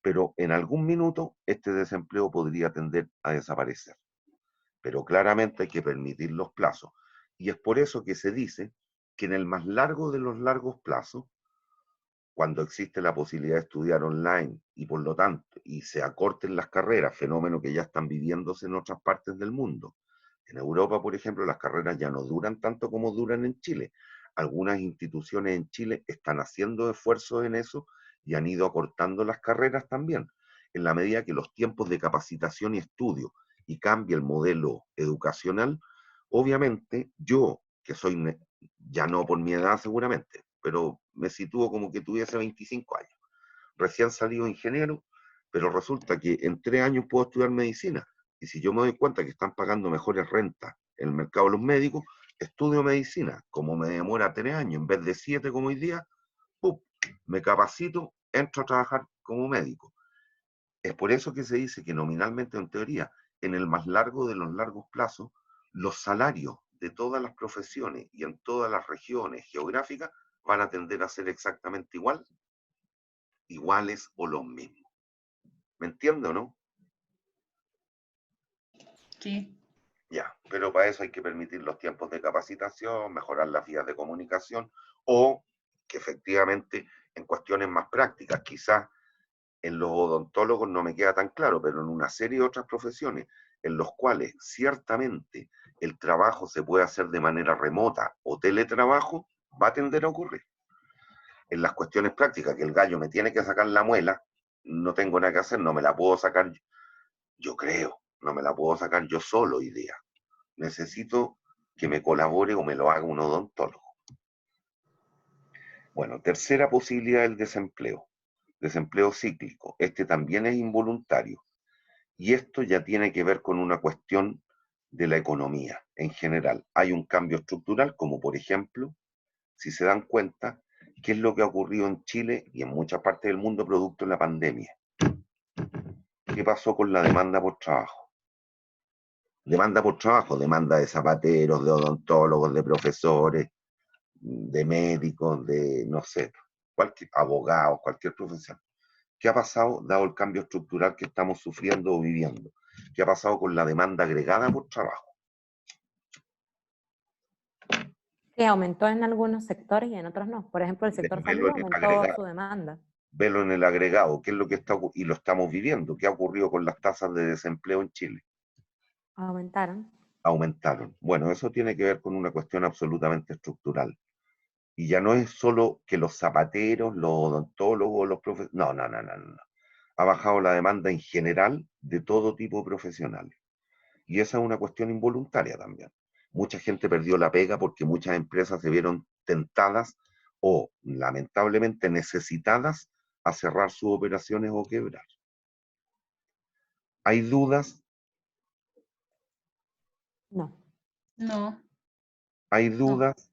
pero en algún minuto este desempleo podría tender a desaparecer. Pero claramente hay que permitir los plazos. Y es por eso que se dice que en el más largo de los largos plazos, cuando existe la posibilidad de estudiar online y por lo tanto, y se acorten las carreras, fenómeno que ya están viviéndose en otras partes del mundo. En Europa, por ejemplo, las carreras ya no duran tanto como duran en Chile. Algunas instituciones en Chile están haciendo esfuerzos en eso y han ido acortando las carreras también, en la medida que los tiempos de capacitación y estudio y cambia el modelo educacional. Obviamente, yo, que soy, ya no por mi edad seguramente, pero me sitúo como que tuviese 25 años, recién salido ingeniero, pero resulta que en 3 años puedo estudiar medicina. Y si yo me doy cuenta que están pagando mejores rentas en el mercado de los médicos, estudio medicina. Como me demora 3 años en vez de 7 como hoy día, ¡pum!, me capacito, entro a trabajar como médico. Es por eso que se dice que nominalmente, en teoría, en el más largo de los largos plazos, los salarios de todas las profesiones y en todas las regiones geográficas van a tender a ser exactamente iguales o los mismos. ¿Me entiendo, no? Sí. Ya, pero para eso hay que permitir los tiempos de capacitación, mejorar las vías de comunicación o que efectivamente en cuestiones más prácticas, quizás en los odontólogos no me queda tan claro, pero en una serie de otras profesiones en los cuales ciertamente el trabajo se puede hacer de manera remota o teletrabajo, va a tender a ocurrir. En las cuestiones prácticas, que el gallo me tiene que sacar la muela, no tengo nada que hacer, no me la puedo sacar, yo creo, no me la puedo sacar yo solo hoy día. Necesito que me colabore o me lo haga un odontólogo. Bueno, tercera posibilidad, el desempleo. Desempleo cíclico. Este también es involuntario. Y esto ya tiene que ver con una cuestión de la economía en general. Hay un cambio estructural, como por ejemplo, si se dan cuenta, qué es lo que ha ocurrido en Chile y en muchas partes del mundo producto de la pandemia. ¿Qué pasó con la demanda por trabajo? Demanda por trabajo, demanda de zapateros, de odontólogos, de profesores, de médicos, de, no sé, cualquier, abogados, cualquier profesión. ¿Qué ha pasado dado el cambio estructural que estamos sufriendo o viviendo? ¿Qué ha pasado con la demanda agregada por trabajo? Que aumentó en algunos sectores y en otros no. Por ejemplo, el sector salud aumentó su demanda. Velo en el agregado, ¿qué es lo que está y lo estamos viviendo? ¿Qué ha ocurrido con las tasas de desempleo en Chile? Aumentaron. Aumentaron. Bueno, eso tiene que ver con una cuestión absolutamente estructural. Y ya no es solo que los zapateros, los odontólogos, los profesores. No, no, no, no, no. Ha bajado la demanda en general de todo tipo de profesionales. Y esa es una cuestión involuntaria también. Mucha gente perdió la pega porque muchas empresas se vieron tentadas o lamentablemente necesitadas a cerrar sus operaciones o quebrar. ¿Hay dudas? No. No, ¿Hay dudas?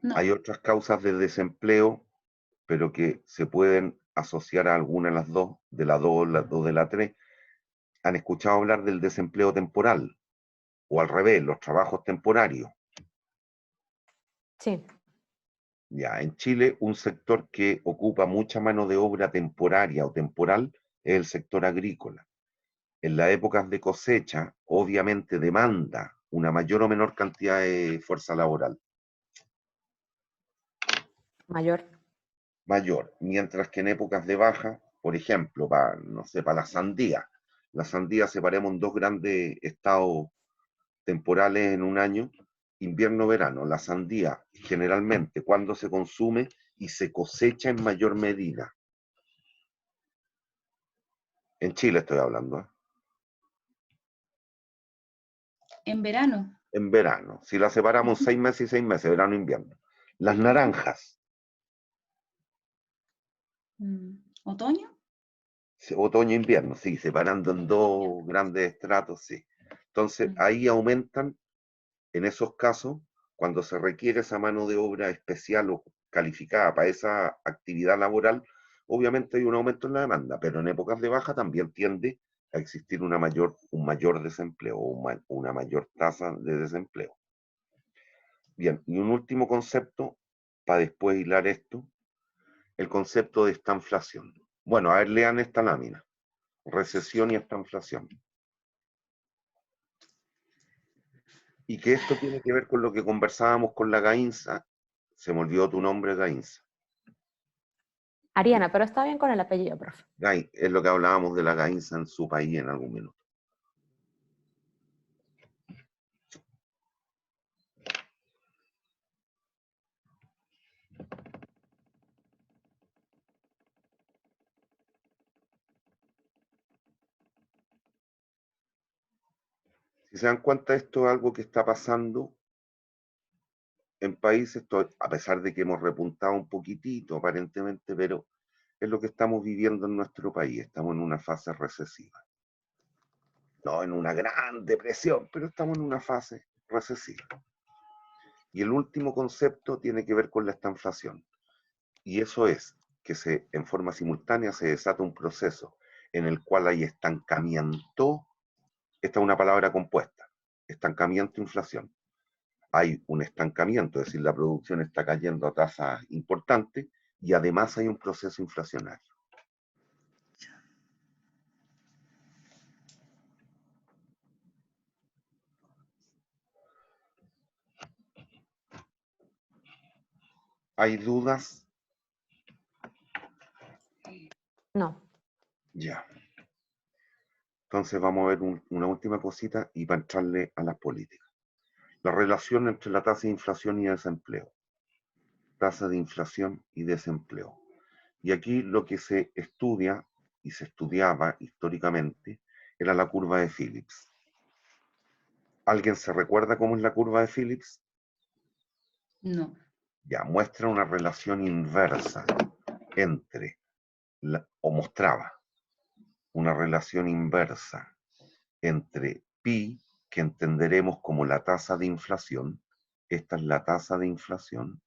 no. Hay otras causas de desempleo, pero que se pueden asociar a alguna de las dos, de las dos de la tres. ¿Han escuchado hablar del desempleo temporal? O al revés, los trabajos temporarios. Sí. Ya, en Chile, un sector que ocupa mucha mano de obra temporaria o temporal es el sector agrícola. En las épocas de cosecha, obviamente demanda una mayor o menor cantidad de fuerza laboral. Mayor. Mayor, mientras que en épocas de baja, por ejemplo, para, no sé, para la sandía separemos en dos grandes estados temporales en un año, invierno-verano. La sandía generalmente cuando se consume y se cosecha en mayor medida. En Chile estoy hablando, ¿eh? En verano. En verano. Si la separamos 6 meses y 6 meses, verano-invierno. Las naranjas, ¿Otoño? otoño-invierno, sí, separando en dos grandes estratos, sí. Entonces, ahí aumentan, en esos casos, cuando se requiere esa mano de obra especial o calificada para esa actividad laboral, obviamente hay un aumento en la demanda, pero en épocas de baja también tiende a existir un mayor desempleo o una mayor tasa de desempleo. Bien, y un último concepto, para después hilar esto, el concepto de estanflación. Bueno, a ver, lean esta lámina. Recesión y estanflación. Y que esto tiene que ver con lo que conversábamos con la Gainza. Se me olvidó tu nombre, Gainza. Ariana, pero está bien con el apellido, profe. Es lo que hablábamos de la Gainza en su país en algún minuto. Si se dan cuenta, esto es algo que está pasando en países, a pesar de que hemos repuntado un poquitito aparentemente, pero es lo que estamos viviendo en nuestro país. Estamos en una fase recesiva. No en una gran depresión, pero estamos en una fase recesiva. Y el último concepto tiene que ver con la estanflación. Y eso es que en forma simultánea se desata un proceso en el cual hay estancamiento. Esta es una palabra compuesta. Estancamiento, inflación. Hay un estancamiento, es decir, la producción está cayendo a tasas importantes y además hay un proceso inflacionario. ¿Hay dudas? No. Ya. Entonces vamos a ver una última cosita y para entrarle a las políticas. La relación entre la tasa de inflación y desempleo. Tasa de inflación y desempleo. Y aquí lo que se estudia y se estudiaba históricamente era la curva de Phillips. ¿Alguien se recuerda cómo es la curva de Phillips? No. Ya, muestra una relación inversa entre, o mostraba una relación inversa entre pi, que entenderemos como la tasa de inflación, esta es la tasa de inflación,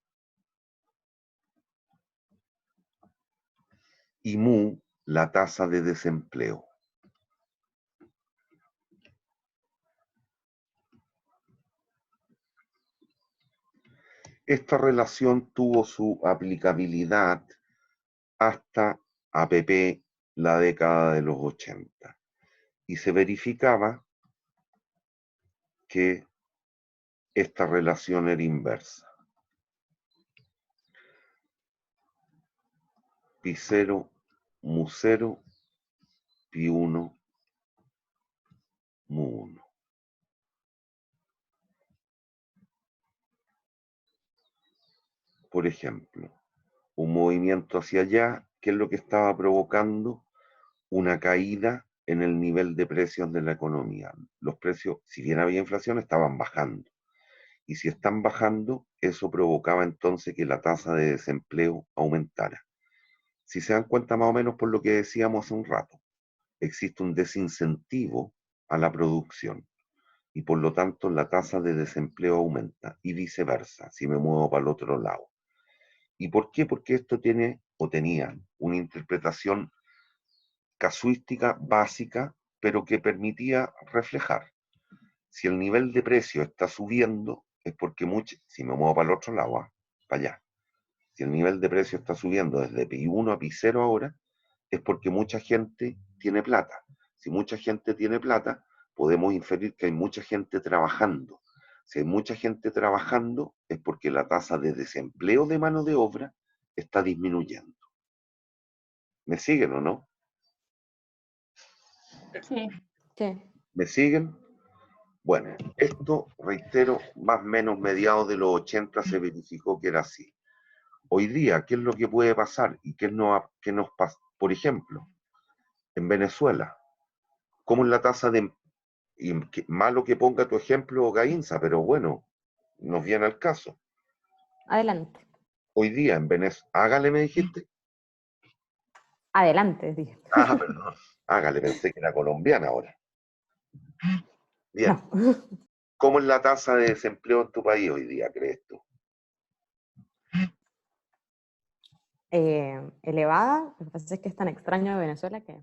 y mu, la tasa de desempleo. Esta relación tuvo su aplicabilidad hasta APP, la década de los 80, y se verificaba que esta relación era inversa. Pi 0, mu 0, pi 1, mu 1. Por ejemplo, un movimiento hacia allá, ¿qué es lo que estaba provocando? Una caída en el nivel de precios de la economía. Los precios, si bien había inflación, estaban bajando. Y si están bajando, eso provocaba entonces que la tasa de desempleo aumentara. Si se dan cuenta más o menos por lo que decíamos hace un rato, existe un desincentivo a la producción y por lo tanto la tasa de desempleo aumenta y viceversa, si me muevo para el otro lado. ¿Y por qué? Porque esto tiene o tenía una interpretación casuística básica, pero que permitía reflejar. Si el nivel de precio está subiendo, es porque si me muevo para el otro lado, para allá, si el nivel de precio está subiendo desde pi 1 a pi 0 ahora, es porque mucha gente tiene plata. Si mucha gente tiene plata, podemos inferir que hay mucha gente trabajando. Si hay mucha gente trabajando, es porque la tasa de desempleo de mano de obra está disminuyendo. ¿Me siguen o no? Sí. Sí. ¿Me siguen? Bueno, esto, reitero, más o menos mediados de los 80 se verificó que era así. Hoy día, ¿qué es lo que puede pasar? ¿Y qué nos pasa? Por ejemplo, en Venezuela, ¿cómo es la tasa de... Y malo que ponga tu ejemplo, Gainza, pero bueno, nos viene al caso. Adelante. Hoy día en Venezuela... Hágale, me dijiste. Adelante, dije. Ah, perdón. Hágale, pensé que era colombiana ahora. Bien. No. ¿Cómo es la tasa de desempleo en tu país hoy día, crees tú? Elevada, lo que pasa es que es tan extraño de Venezuela que...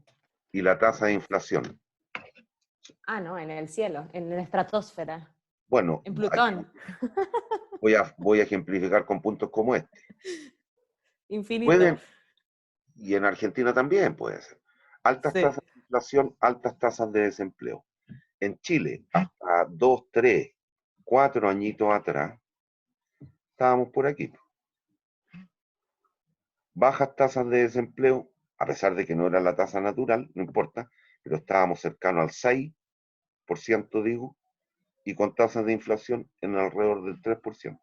Y la tasa de inflación. Ah, no, en el cielo, en la estratosfera, Bueno, en Plutón, voy a ejemplificar con puntos como este. infinito. Pueden, y en Argentina también puede ser. Altas Sí. tasas de inflación, altas tasas de desempleo. En Chile, hasta 2, 3, 4 añitos atrás, estábamos por aquí. Bajas tasas de desempleo, a pesar de que no era la tasa natural, no importa, pero estábamos cercanos al 6%, digo, y con tasas de inflación en alrededor del 3%.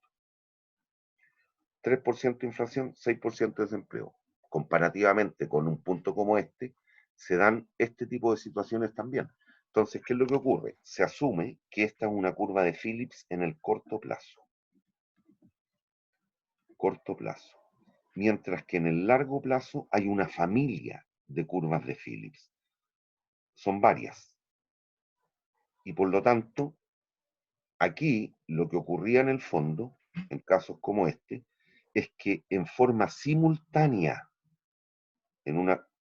3% de inflación, 6% de desempleo. Comparativamente con un punto como este, se dan este tipo de situaciones también. Entonces, ¿qué es lo que ocurre? Se asume que esta es una curva de Phillips en el corto plazo. Corto plazo. Mientras que en el largo plazo hay una familia de curvas de Phillips. Son varias. Y por lo tanto, aquí lo que ocurría en el fondo, en casos como este, es que en forma simultánea,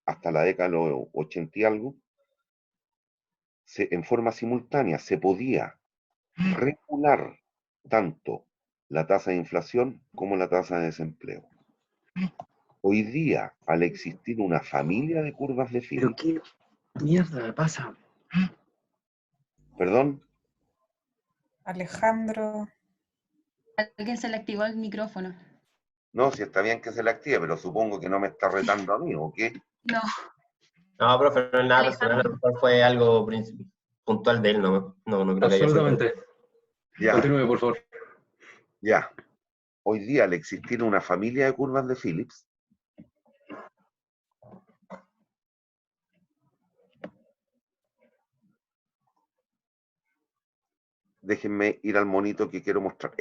hasta la década de los 80 y algo, en forma simultánea se podía regular tanto la tasa de inflación como la tasa de desempleo. Hoy día, al existir una familia de curvas de ¿Pero Phillips, qué mierda pasa? perdón, Alejandro. Alguien se le activó el micrófono. No, si está bien que se la active, pero supongo que no me está retando a mí, ¿o qué? No. No, profe, no es nada personal, a Alejandro. lo mejor fue algo puntual de él, no creo que haya sido. Absolutamente. Ya, Continúe, por favor. ya. Hoy día, al existir una familia de curvas de Phillips, déjenme ir al monito que quiero mostrar.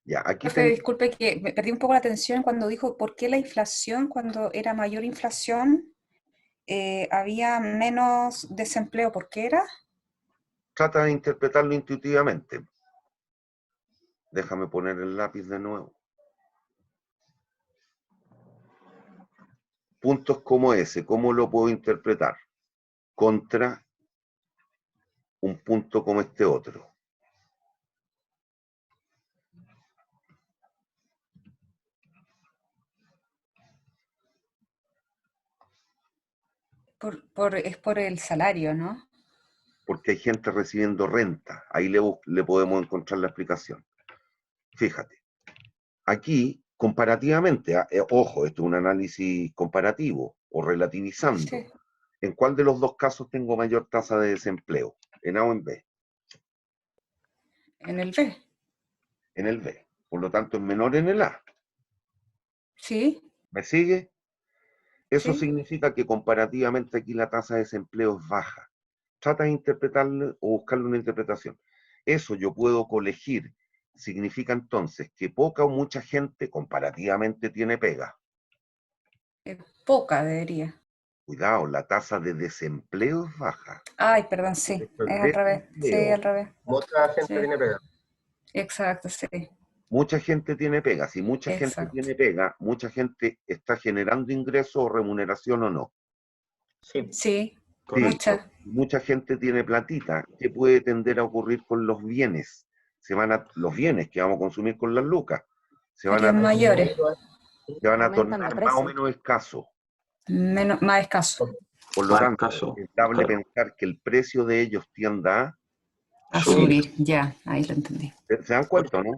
Ya, aquí Profe, tengo. disculpe que me perdí un poco la atención cuando dijo por qué la inflación, cuando era mayor inflación, había menos desempleo. ¿Por qué era? Trata de interpretarlo intuitivamente. Déjame poner el lápiz de nuevo. Puntos como ese, ¿cómo lo puedo interpretar? Contra un punto como este otro. Es por el salario, ¿no? Porque hay gente recibiendo renta. Ahí le podemos encontrar la explicación. Fíjate, aquí comparativamente, ojo, esto es un análisis comparativo o relativizando. Sí. ¿En cuál de los dos casos tengo mayor tasa de desempleo? ¿En A o en B? En el B. En el B. Por lo tanto, es menor en el A. Sí, ¿Me sigue? Eso sí. significa que comparativamente aquí la tasa de desempleo es baja. Trata de interpretarle o buscarle una interpretación. Eso yo puedo colegir. Significa entonces que poca o mucha gente comparativamente tiene pega. Poca debería. Cuidado, la tasa de desempleo es baja. Ay, perdón, sí. Esto Es es al revés. Sí, desempleo. al revés. Mucha gente Sí. tiene pegado. Exacto, sí. Mucha gente tiene pega. Si mucha gente Exacto. tiene pega, mucha gente está generando ingresos o remuneración o no. Sí, Sí, Sí, mucha. mucha gente tiene platita. ¿Qué puede tender a ocurrir con los bienes? Los bienes que vamos a consumir con las lucas se van a, Serían mayores, se van a Aumentan de tornar más o precio. menos escasos. más escasos. Por lo Más tanto, caso. es inevitable pensar que el precio de ellos tienda A subir. subir, ya, ahí lo entendí. ¿Se dan cuenta, no?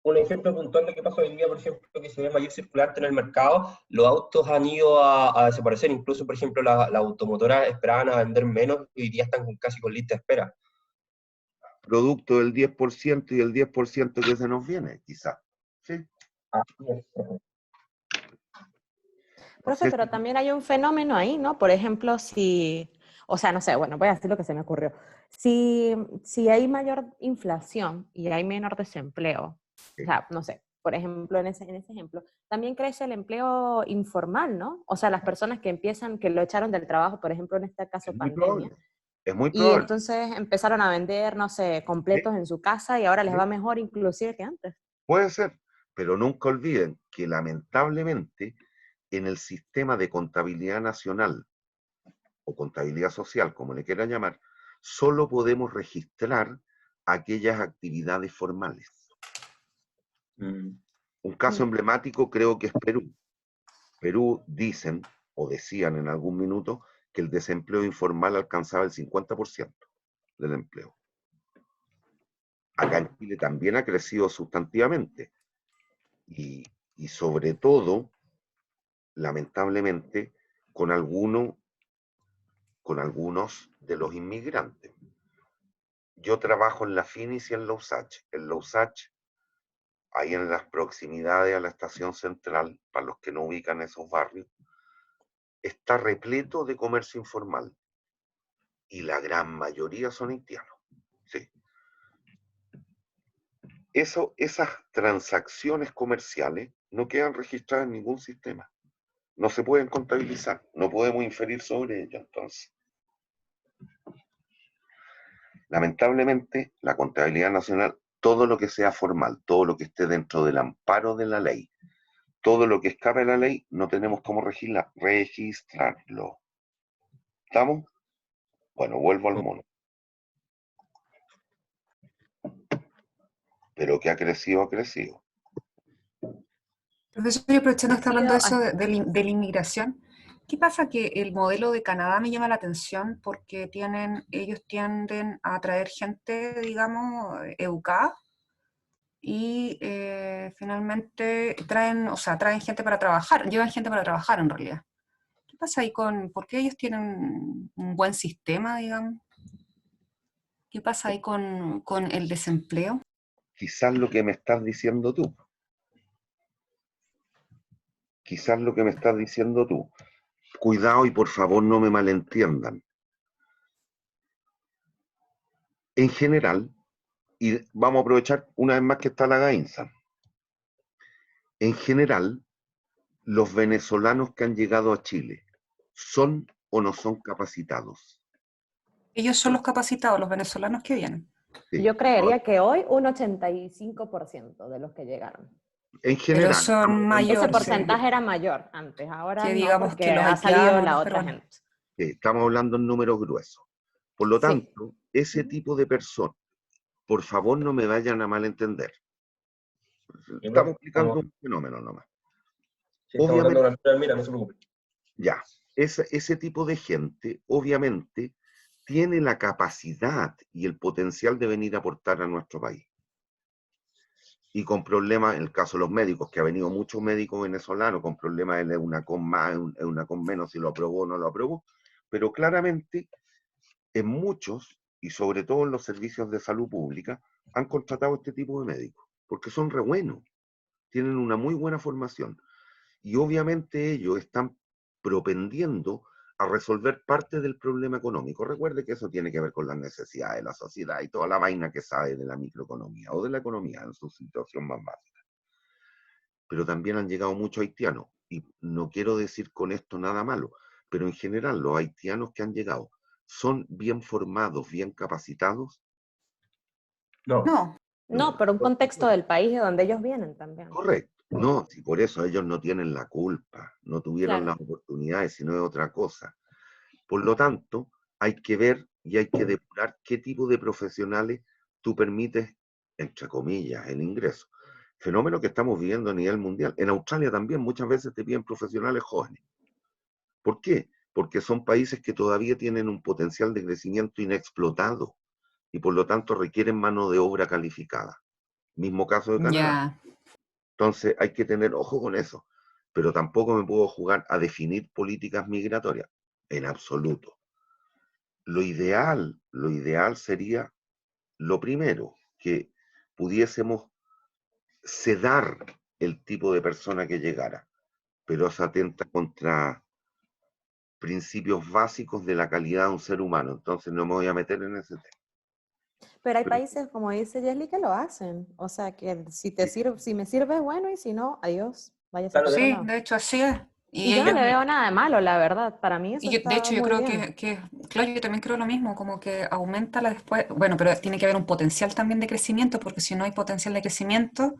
Un ejemplo puntual de qué pasa hoy día, por ejemplo, que se ve mayor circulante en el mercado, los autos han ido a desaparecer, incluso, por ejemplo, las automotoras esperaban a vender menos y hoy día están casi con lista de espera. Producto del 10% y el 10% que se nos viene, quizá. ¿Sí? No Profe, sé pero si- también hay un fenómeno ahí, ¿no? Por ejemplo, o sea, no sé, bueno, voy a decir lo que se me ocurrió. Si hay mayor inflación y hay menor desempleo, o sea, no sé, por ejemplo, en ese ejemplo, también crece el empleo informal, ¿no? O sea, las personas que empiezan, que lo echaron del trabajo, por ejemplo, en este caso es muy pandemia, probable. Es muy y probable. entonces empezaron a vender, no sé, ¿Sí? completos en su casa y ahora les ¿Sí? va mejor inclusive que antes. Puede ser, pero nunca olviden que lamentablemente en el sistema de contabilidad nacional o contabilidad social, como le quieran llamar, solo podemos registrar aquellas actividades formales. Un caso emblemático creo que es Perú. Perú dicen o decían en algún minuto que el desempleo informal alcanzaba el 50% del empleo. Acá en Chile también ha crecido sustantivamente y sobre todo, lamentablemente, con algunos de los inmigrantes. Yo trabajo en la Finis y en la USACH. En la USACH, ahí en las proximidades a la estación central, para los que no ubican esos barrios, está repleto de comercio informal. Y la gran mayoría son haitianos. Sí. Esas transacciones comerciales no quedan registradas en ningún sistema. No se pueden contabilizar. No podemos inferir sobre ello, entonces. Lamentablemente, la contabilidad nacional, todo lo que sea formal, todo lo que esté dentro del amparo de la ley, todo lo que escape de la ley, no tenemos cómo registrarlo. ¿Estamos? Bueno, vuelvo al mono. Pero que ha crecido, ha crecido. Profesor, yo aprovechando que está hablando de eso Ay, de la inmigración, ¿qué pasa? Que el modelo de Canadá me llama la atención porque ellos tienden a atraer gente, digamos, educada, y finalmente traen, o sea, traen gente para trabajar, llevan gente para trabajar en realidad. ¿Qué pasa ahí por qué ellos tienen un buen sistema, digamos? ¿Qué pasa ahí con el desempleo? Quizás lo que me estás diciendo tú. Quizás lo que me estás diciendo tú. Cuidado y por favor no me malentiendan. En general, y vamos a aprovechar una vez más que está la Gainza, en general, los venezolanos que han llegado a Chile, ¿son o no son capacitados? Ellos son los capacitados, los venezolanos que vienen. Sí. Yo creería que hoy un 85% de los que llegaron. En Pero general, son Ese mayores, porcentaje era mayor antes, ahora que no, digamos porque que los ha salido haitianos, la los otra peruanos. gente. estamos hablando en números gruesos. Por lo Sí. tanto, ese tipo de personas, por favor no me vayan a malentender. Estamos explicando un fenómeno nomás. Si estamos Obviamente, hablando de una mira, no se preocupe. ya, ese tipo de gente, obviamente, tiene la capacidad y el potencial de venir a aportar a nuestro país. Y con problemas, en el caso de los médicos, que ha venido muchos médicos venezolanos con problemas en una con más, en una con menos, si lo aprobó o no lo aprobó, pero claramente en muchos, y sobre todo en los servicios de salud pública, han contratado este tipo de médicos, porque son re buenos, tienen una muy buena formación, y obviamente ellos están propendiendo a resolver parte del problema económico. Recuerde que eso tiene que ver con las necesidades de la sociedad y toda la vaina que sabe de la microeconomía o de la economía en su situación más básica. Pero también han llegado muchos haitianos, y no quiero decir con esto nada malo, pero en general los haitianos que han llegado son bien formados, bien capacitados. No. No, No, pero un contexto del país de donde ellos vienen también. Correcto. No, si por eso ellos no tienen la culpa, no tuvieron Claro. las oportunidades, sino es otra cosa. Por lo tanto, hay que ver y hay que depurar qué tipo de profesionales tú permites, entre comillas, el ingreso. Fenómeno que estamos viviendo a nivel mundial. En Australia también muchas veces te piden profesionales jóvenes. ¿Por qué? Porque son países que todavía tienen un potencial de crecimiento inexplotado y por lo tanto requieren mano de obra calificada. Mismo caso de Canadá. ya. Entonces hay que tener ojo con eso, pero tampoco me puedo jugar a definir políticas migratorias, en absoluto. Lo ideal sería, lo primero, que pudiésemos sedar el tipo de persona que llegara, pero eso atenta contra principios básicos de la calidad de un ser humano, entonces no me voy a meter en ese tema. Pero hay Pero, países, como dice Yesli, que lo hacen. O sea, que si te sirve, si me sirve, bueno, y si no, adiós, váyase Claro, por otro Sí, lado. de hecho así es. Y yo no le veo nada de malo, la verdad. Para mí eso Y de está hecho yo muy creo bien. claro, yo también creo lo mismo, como que aumenta la después, bueno, pero tiene que haber un potencial también de crecimiento, porque si no hay potencial de crecimiento,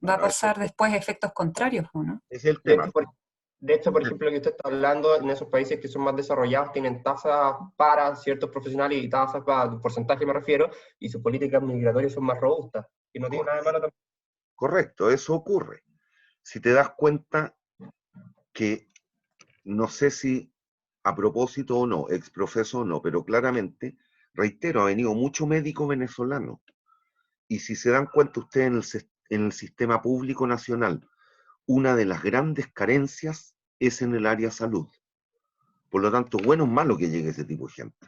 va a bueno, pasar después efectos contrarios, ¿no? ese es el De tema. hecho, por ejemplo, lo que usted está hablando, en esos países que son más desarrollados, tienen tasas para ciertos profesionales y tasas para porcentaje, me refiero, y sus políticas migratorias son más robustas, que no tiene nada de malo también. Correcto, eso ocurre. Si te das cuenta que, no sé si a propósito o no, exprofeso o no, pero claramente, reitero, ha venido mucho médico venezolano. Y si se dan cuenta ustedes en el sistema público nacional, una de las grandes carencias es en el área salud. Por lo tanto, bueno o malo que llegue ese tipo de gente.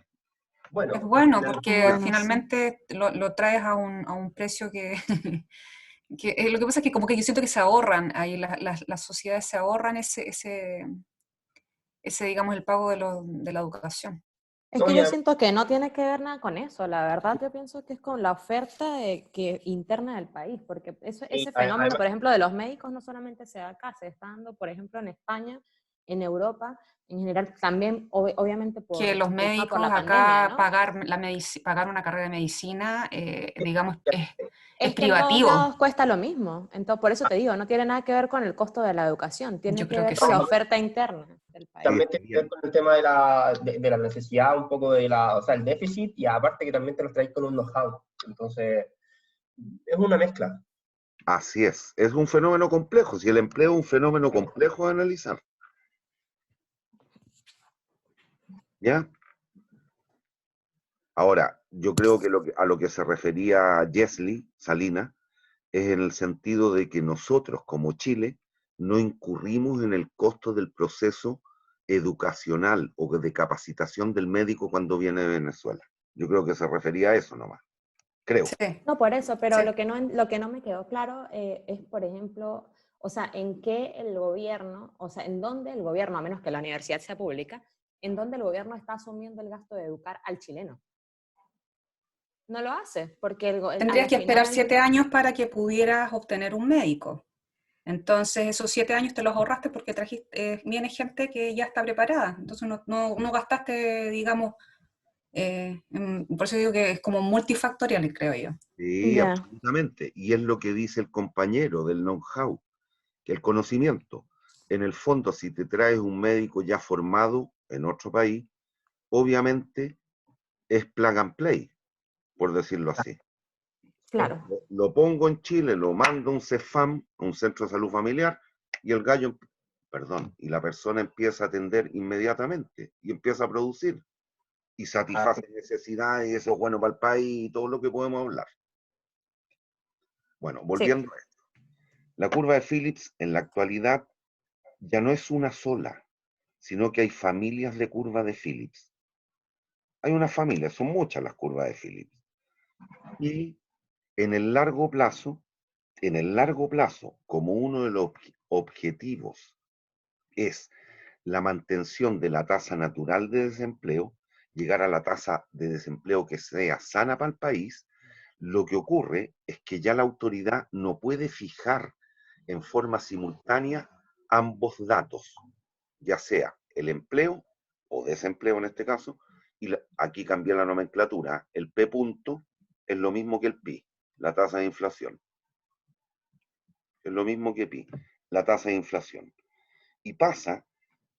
Bueno, Es bueno al final, porque Bueno, sí. finalmente lo traes a un precio que, lo que pasa es que como que yo siento que se ahorran ahí, las sociedades se ahorran ese, digamos, el pago de la educación. Es no, que yo ya, siento que no tiene que ver nada con eso. La verdad, yo pienso que es con la oferta interna del país, porque ese fenómeno, además, por ejemplo, de los médicos no solamente se da acá, se está dando, por ejemplo, en España, en Europa, en general también, obviamente, Que los impulsado por la médicos pandemia, acá ¿no? pagar una carrera de medicina, digamos, es Es que en todos privativo. lados cuesta lo mismo. Entonces, por eso te digo, no tiene nada que ver con el costo de la educación, tiene Yo que creo que ver con la sí. oferta interna del país. también Sí, tiene que ver con el tema de la necesidad, un poco o sea, el déficit, y aparte que también te los traes con un know-how. Entonces, es una mezcla. así es un fenómeno complejo. Si el empleo es un fenómeno complejo de analizar. ¿Ya? Ahora, yo creo que a lo que se refería Yesli Salinas es en el sentido de que nosotros, como Chile, no incurrimos en el costo del proceso educacional o de capacitación del médico cuando viene de Venezuela. Yo creo que se refería a eso nomás. Creo. Sí, No, por eso, pero sí. lo que no me quedó claro es, por ejemplo, o sea, en qué el gobierno, o sea, en dónde el gobierno, a menos que la universidad sea pública, en dónde el gobierno está asumiendo el gasto de educar al chileno. No lo hace, porque a Tendrías la que esperar final, 7 años para que pudieras obtener un médico. Entonces, esos 7 años te los ahorraste porque trajiste, viene gente que ya está preparada. Entonces, no gastaste, digamos, por eso digo que es como multifactorial, creo yo. Sí, ya, absolutamente. Y es lo que dice el compañero del know-how, que el conocimiento. En el fondo, si te traes un médico ya formado en otro país, obviamente es plug and play, por decirlo así. claro. Lo pongo en Chile, lo mando a un CEFAM, un centro de salud familiar, y el gallo, perdón, y la persona empieza a atender inmediatamente y empieza a producir y satisface necesidades y eso es bueno para el país y todo lo que podemos hablar. Bueno, volviendo a esto. La curva de Phillips en la actualidad ya no es una sola, sino que hay familias de curva de Phillips. Hay una familia, son muchas las curvas de Phillips. Y en el largo plazo, como uno de los objetivos es la mantención de la tasa natural de desempleo, llegar a la tasa de desempleo que sea sana para el país, lo que ocurre es que ya la autoridad no puede fijar en forma simultánea ambos datos, ya sea el empleo o desempleo en este caso, y aquí cambia la nomenclatura, el P punto es lo mismo que el PI, la tasa de inflación. Es lo mismo que PI, la tasa de inflación. Y pasa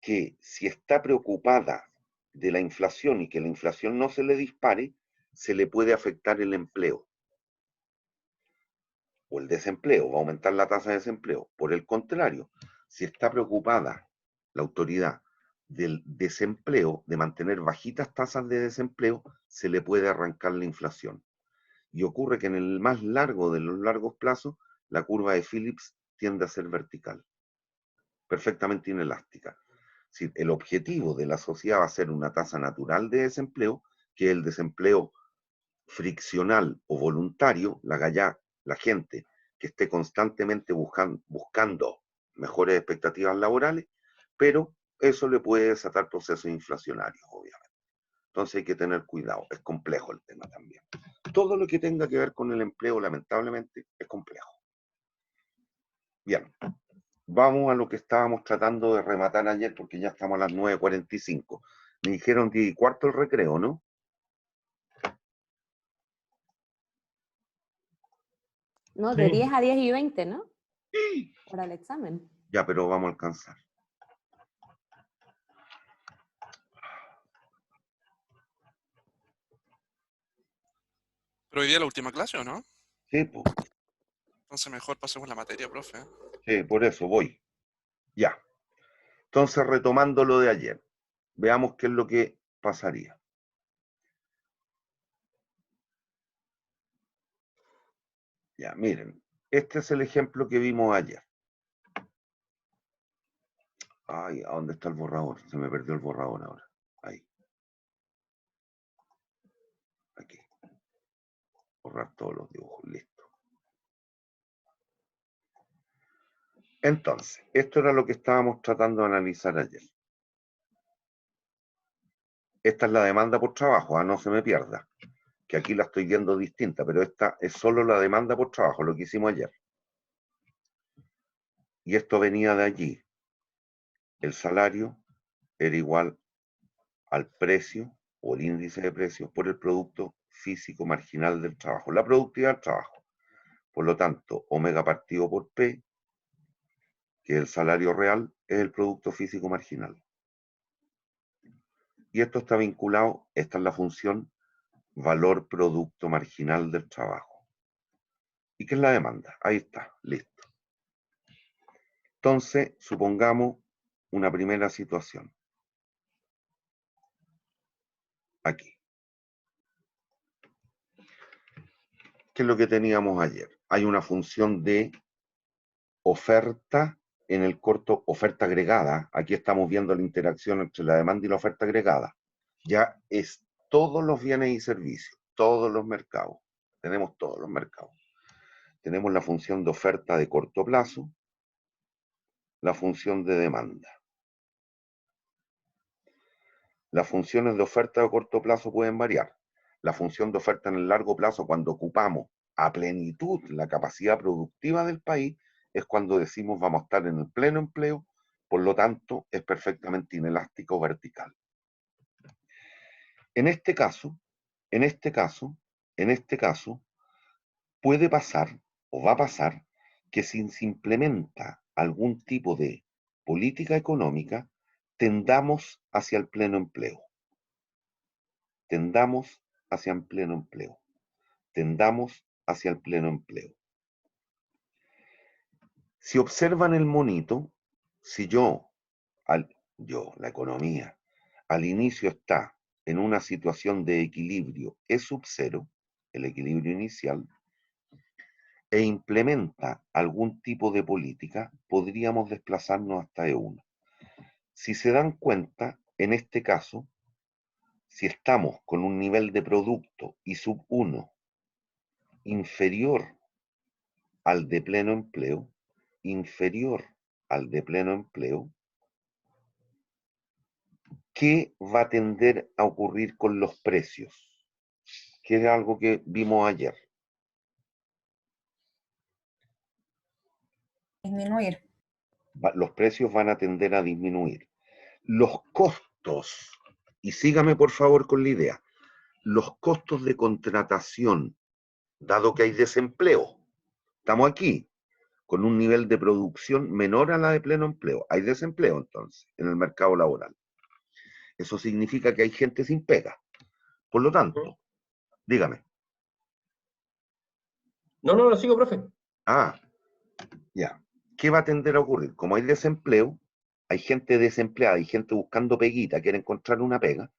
que si está preocupada de la inflación y que la inflación no se le dispare, se le puede afectar el empleo o el desempleo, va a aumentar la tasa de desempleo. Por el contrario, si está preocupada la autoridad del desempleo, de mantener bajitas tasas de desempleo, se le puede arrancar la inflación. Y ocurre que en el más largo de los largos plazos, la curva de Phillips tiende a ser vertical, perfectamente inelástica. Si el objetivo de la sociedad va a ser una tasa natural de desempleo, que es el desempleo friccional o voluntario, la gente que esté constantemente buscando mejores expectativas laborales, pero eso le puede desatar procesos inflacionarios, obviamente. Entonces hay que tener cuidado, es complejo el tema también. Todo lo que tenga que ver con el empleo, lamentablemente, es complejo. Bien, vamos a lo que estábamos tratando de rematar ayer, porque ya estamos a las 9:45. Me dijeron 10:15 el recreo, ¿no? No, Sí. de 10 a 10 y 20, ¿no? Para el examen. Ya, pero vamos a alcanzar. Pero hoy día la última clase, ¿o no? Sí, pues, Entonces mejor pasemos la materia, profe. sí, por eso voy. Ya. Entonces, retomando lo de ayer, veamos qué es lo que pasaría. Ya, miren, este es el ejemplo que vimos ayer. Ay, ¿a dónde está el borrador? Se me perdió el borrador ahora. Ahí. Aquí. Borrar todos los dibujos, listo. Entonces, esto era lo que estábamos tratando de analizar ayer. Esta es la demanda por trabajo, no se me pierda, que aquí la estoy viendo distinta, pero esta es solo la demanda por trabajo, lo que hicimos ayer. Y esto venía de allí. El salario era igual al precio o el índice de precios por el producto físico marginal del trabajo, la productividad del trabajo. Por lo tanto, omega partido por P, que es el salario real, es el producto físico marginal. Y esto está vinculado, esta es la función valor producto marginal del trabajo. ¿Y qué es la demanda? Ahí está, listo. Entonces, supongamos una primera situación. Aquí. ¿Qué es lo que teníamos ayer? hay una función de oferta en el corto, oferta agregada. Aquí estamos viendo la interacción entre la demanda y la oferta agregada. Ya es todos los bienes y servicios, todos los mercados. Tenemos todos los mercados. Tenemos la función de oferta de corto plazo, la función de demanda. Las funciones de oferta de corto plazo pueden variar. La función de oferta en el largo plazo, cuando ocupamos a plenitud la capacidad productiva del país, es cuando decimos vamos a estar en el pleno empleo, por lo tanto es perfectamente inelástico o vertical. En este caso, puede pasar o va a pasar que si se implementa algún tipo de política económica, tendamos hacia el pleno empleo. Tendamos hacia el pleno empleo. Tendamos hacia el pleno empleo. Si observan el monito, si la economía, al inicio está en una situación de equilibrio E sub 0, el equilibrio inicial, e implementa algún tipo de política, podríamos desplazarnos hasta E1. Si se dan cuenta, en este caso, si estamos con un nivel de producto I sub 1 inferior al de pleno empleo, ¿qué va a tender a ocurrir con los precios? Que es algo que vimos ayer. Disminuir. Los precios van a tender a disminuir. Los costos, y sígame por favor con la idea, los costos de contratación, dado que hay desempleo, estamos aquí, con un nivel de producción menor a la de pleno empleo. Hay desempleo entonces en el mercado laboral. Eso significa que hay gente sin pega. Por lo tanto, dígame. No, lo sigo, profe. Ya. ¿Qué va a tender a ocurrir? Como hay desempleo, hay gente desempleada, hay gente buscando peguita, quiere encontrar una pega.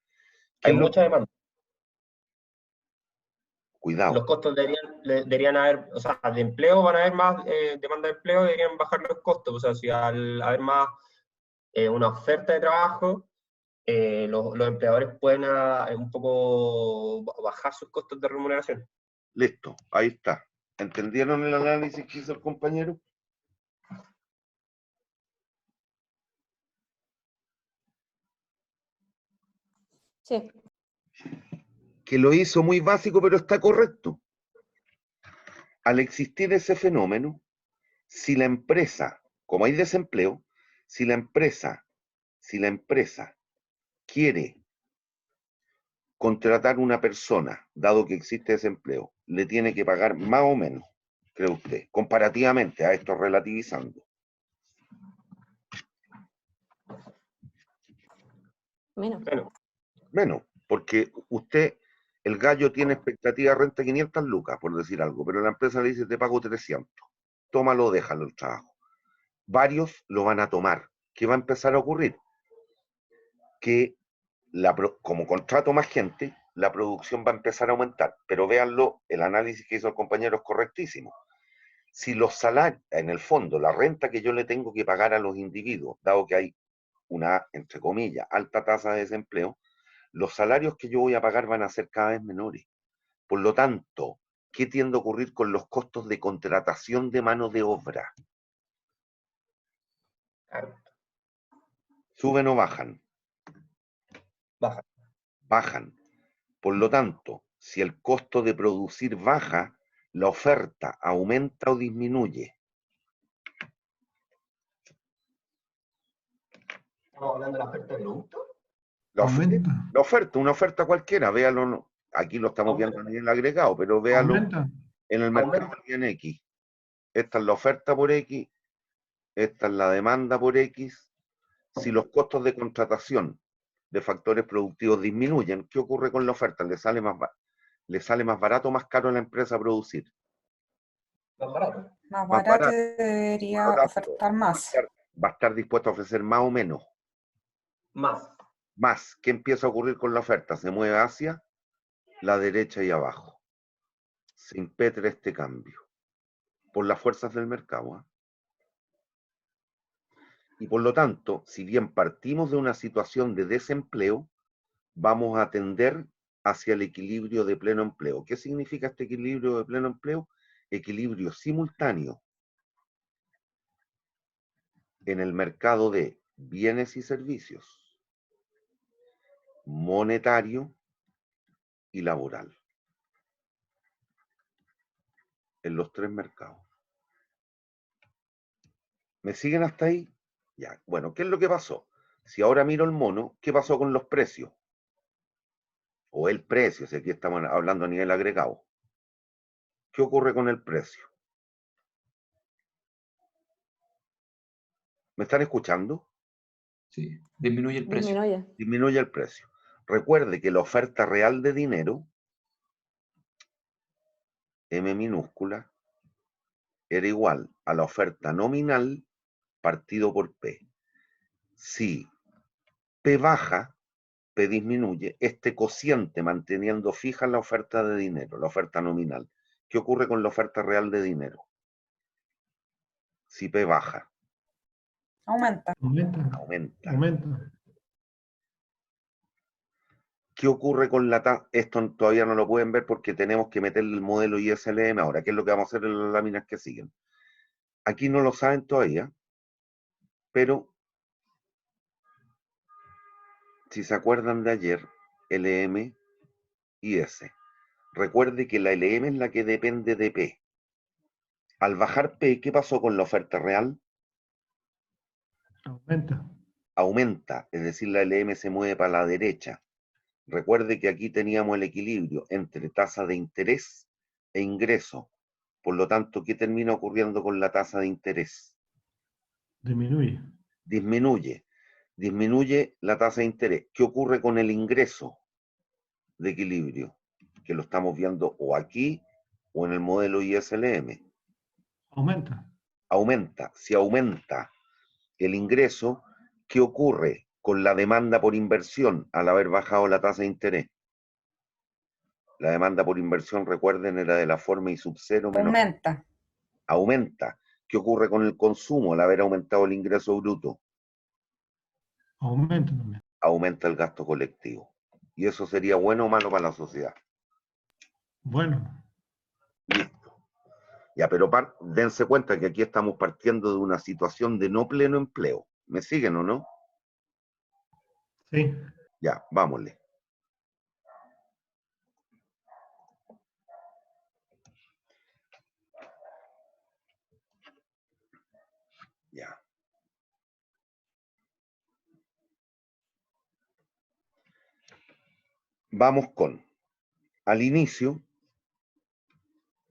Hay mucha demanda. Cuidado. Los costos deberían haber, o sea, de empleo van a haber más demanda de empleo, deberían bajar los costos. O sea, si al haber más una oferta de trabajo, los empleadores pueden un poco bajar sus costos de remuneración. Listo, ahí está. ¿Entendieron el análisis que hizo el compañero? Sí. Que lo hizo muy básico, pero está correcto. Al existir ese fenómeno, si la empresa, como hay desempleo, si la empresa quiere contratar una persona, dado que existe desempleo, le tiene que pagar más o menos, cree usted, comparativamente a esto relativizando. Menos, porque usted, el gallo tiene expectativa de renta 500 lucas, por decir algo, pero la empresa le dice, te pago 300. Tómalo, déjalo el trabajo. Varios lo van a tomar. ¿Qué va a empezar a ocurrir? Que como contrato más gente, la producción va a empezar a aumentar. Pero véanlo, el análisis que hizo el compañero es correctísimo. Si los salarios, en el fondo, la renta que yo le tengo que pagar a los individuos, dado que hay una, entre comillas, alta tasa de desempleo, los salarios que yo voy a pagar van a ser cada vez menores. Por lo tanto, ¿qué tiende a ocurrir con los costos de contratación de mano de obra? ¿Suben o bajan? Bajan. Por lo tanto, si el costo de producir baja, la oferta aumenta o disminuye. ¿Estamos hablando de la oferta de producto? La oferta, una oferta cualquiera, véalo, aquí lo estamos viendo a nivel agregado, pero véalo en el mercado en X. Esta es la oferta por X, esta es la demanda por X. Si los costos de contratación de factores productivos disminuyen, ¿qué ocurre con la oferta? ¿Le sale más barato o más caro a la empresa producir? Más barato. Más barato debería ofertar más. Va a estar dispuesto a ofrecer más o menos. Más. ¿Qué empieza a ocurrir con la oferta? Se mueve hacia la derecha y abajo. Se impetra este cambio. por las fuerzas del mercado. ¿Ah? Y por lo tanto, si bien partimos de una situación de desempleo, vamos a tender hacia el equilibrio de pleno empleo. ¿Qué significa este equilibrio de pleno empleo? Equilibrio simultáneo en el mercado de bienes y servicios, monetario y laboral. En los tres mercados. ¿Me siguen hasta ahí? Ya. Bueno, ¿qué es lo que pasó? Si ahora miro el mono, ¿qué pasó con los precios? O el precio, si aquí estamos hablando a nivel agregado. ¿Qué ocurre con el precio? ¿Me están escuchando? Sí, disminuye el precio. Disminuye. Disminuye el precio. Recuerde que la oferta real de dinero, M minúscula, era igual a la oferta nominal partido por P. Si P baja, P disminuye, este cociente manteniendo fija la oferta de dinero, la oferta nominal. ¿Qué ocurre con la oferta real de dinero? Si P baja. Aumenta. Aumenta. ¿Qué ocurre con la tasa? Esto todavía no lo pueden ver porque tenemos que meterle el modelo ISLM ahora, que es lo que vamos a hacer en las láminas que siguen. Aquí no lo saben todavía, pero si se acuerdan de ayer, LM y S. Recuerde que la LM es la que depende de P. Al bajar P, ¿qué pasó con la oferta real? Aumenta, es decir, la LM se mueve para la derecha. Recuerde que aquí teníamos el equilibrio entre tasa de interés e ingreso. Por lo tanto, ¿qué termina ocurriendo con la tasa de interés? Disminuye. Disminuye la tasa de interés. ¿Qué ocurre con el ingreso de equilibrio? Que lo estamos viendo o aquí o en el modelo ISLM. Aumenta. Si aumenta el ingreso, ¿qué ocurre con la demanda por inversión al haber bajado la tasa de interés? La demanda por inversión, recuerden, era de la forma I sub 0 menos. Aumenta. ¿Qué ocurre con el consumo al haber aumentado el ingreso bruto? Aumenta también. Aumenta el gasto colectivo. ¿Y eso sería bueno o malo para la sociedad? Bueno. Listo. Ya, pero dense cuenta que aquí estamos partiendo de una situación de no pleno empleo. ¿Me siguen o no? Sí. Ya, vámonos. Ya. Vamos con, al inicio,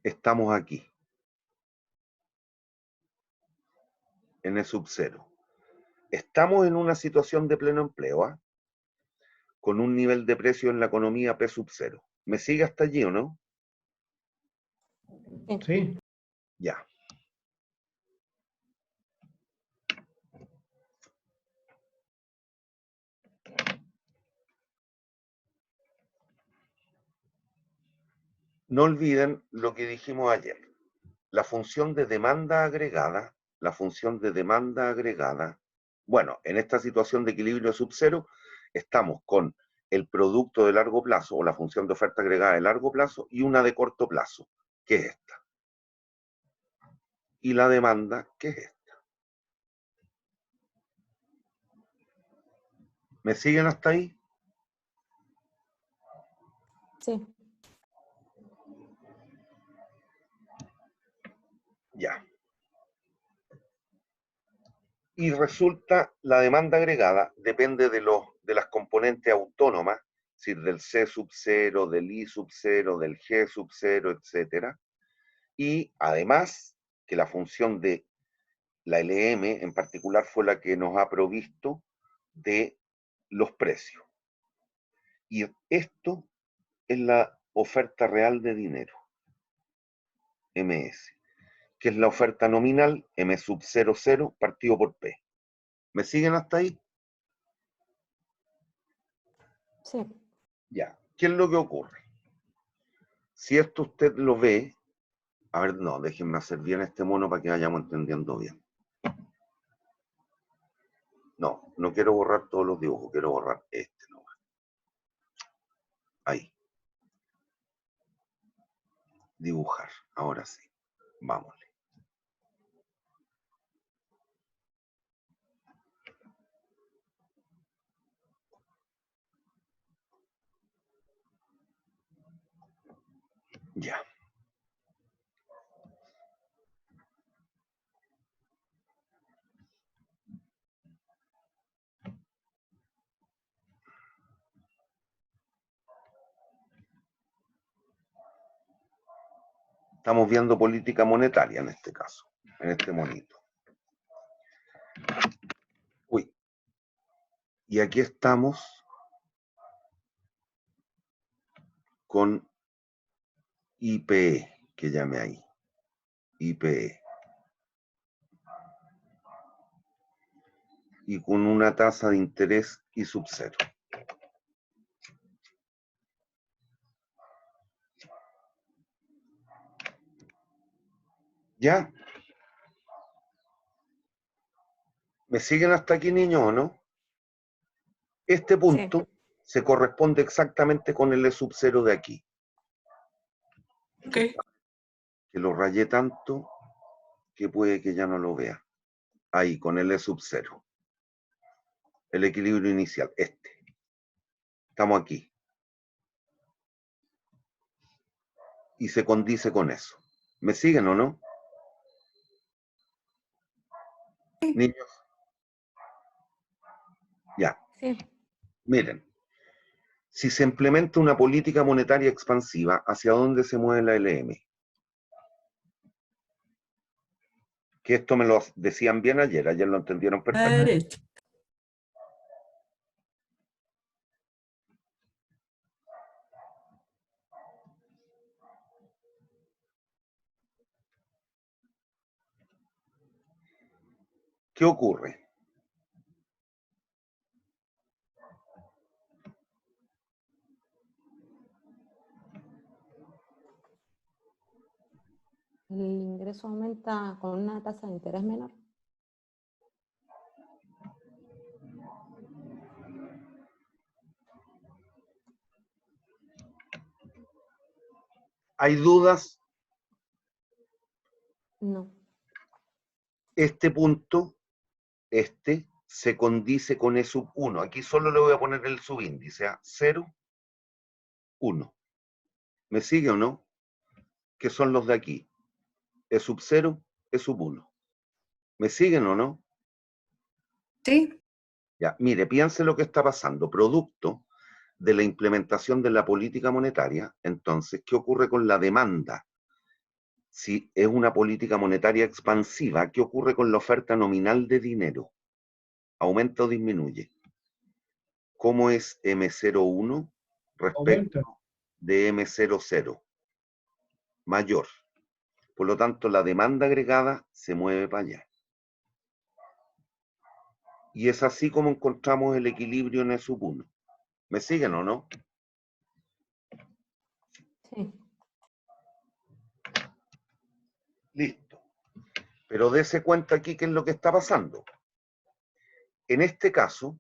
estamos aquí, en el sub 0. Estamos en una situación de pleno empleo, ¿ah? Con un nivel de precio en la economía P sub 0. ¿Me sigue hasta allí o no? Sí. Ya. No olviden lo que dijimos ayer. La función de demanda agregada, bueno, en esta situación de equilibrio sub 0, estamos con el producto de largo plazo o la función de oferta agregada de largo plazo y una de corto plazo, que es esta. Y la demanda, que es esta. ¿Me siguen hasta ahí? Sí. Ya. Y resulta, la demanda agregada depende de las componentes autónomas, es decir, del C sub 0, del I sub 0, del G sub 0, etc. Y además, que la función de la LM en particular fue la que nos ha provisto de los precios. Y esto es la oferta real de dinero, MS, que es la oferta nominal, M sub 00, partido por P. ¿Me siguen hasta ahí? Sí. Ya. ¿Qué es lo que ocurre? Si esto usted lo ve, A ver, no, déjenme hacer bien este mono para que vayamos entendiendo bien. No, no quiero borrar todos los dibujos, quiero borrar este nomás. Ahí. Dibujar, ahora sí. Vámonos. Ya. Estamos viendo política monetaria en este caso, en este monito. Uy. Y aquí estamos con IPE, que llame ahí. IPE. Y con una tasa de interés I sub 0. ¿Ya? ¿Me siguen hasta aquí, niños, o no? Este punto se corresponde exactamente con el E sub 0 de aquí. Ok. Que lo rayé tanto que puede que ya no lo vea. Ahí, con el E sub 0. El equilibrio inicial, este. Estamos aquí. Y se condice con eso. ¿Me siguen o no? Niños. Ya. Sí. Miren. Si se implementa una política monetaria expansiva, ¿hacia dónde se mueve la LM? Que esto me lo decían bien ayer lo entendieron perfectamente. Derecho. ¿Qué ocurre? El ingreso aumenta con una tasa de interés menor. ¿Hay dudas? No. Este punto, se condice con E sub 1. Aquí solo le voy a poner el subíndice, 0, 1. ¿Me sigue o no? Que son los de aquí. E sub 0, E sub 1. ¿Me siguen o no? Sí. Ya, mire, piense lo que está pasando. Producto de la implementación de la política monetaria, entonces, ¿qué ocurre con la demanda? Si es una política monetaria expansiva, ¿qué ocurre con la oferta nominal de dinero? ¿Aumenta o disminuye? ¿Cómo es M01 respecto Aumenta. de M00? Mayor. Por lo tanto, la demanda agregada se mueve para allá. Y es así como encontramos el equilibrio en E sub 1. ¿Me siguen o no? Sí. Listo. Pero dése cuenta aquí qué es lo que está pasando. En este caso,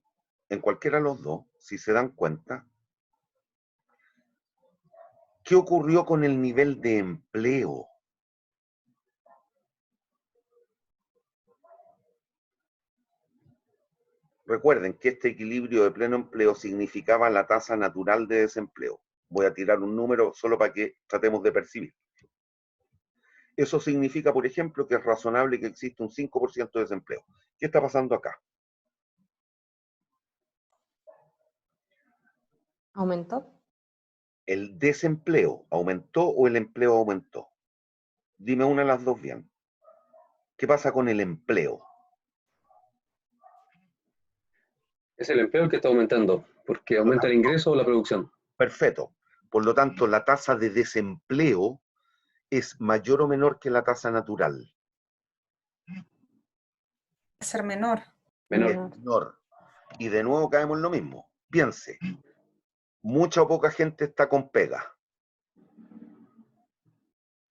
en cualquiera de los dos, si se dan cuenta, ¿qué ocurrió con el nivel de empleo? Recuerden que este equilibrio de pleno empleo significaba la tasa natural de desempleo. Voy a tirar un número solo para que tratemos de percibir. Eso significa, por ejemplo, que es razonable que exista un 5% de desempleo. ¿Qué está pasando acá? ¿Aumentó? ¿El desempleo aumentó o el empleo aumentó? Dime una de las dos bien. ¿Qué pasa con el empleo? Es el empleo el que está aumentando, porque aumenta el ingreso o la producción. Perfecto. Por lo tanto, la tasa de desempleo es mayor o menor que la tasa natural. Ser menor. Menor. Menor. Y de nuevo caemos en lo mismo. Piense, mucha o poca gente está con pega.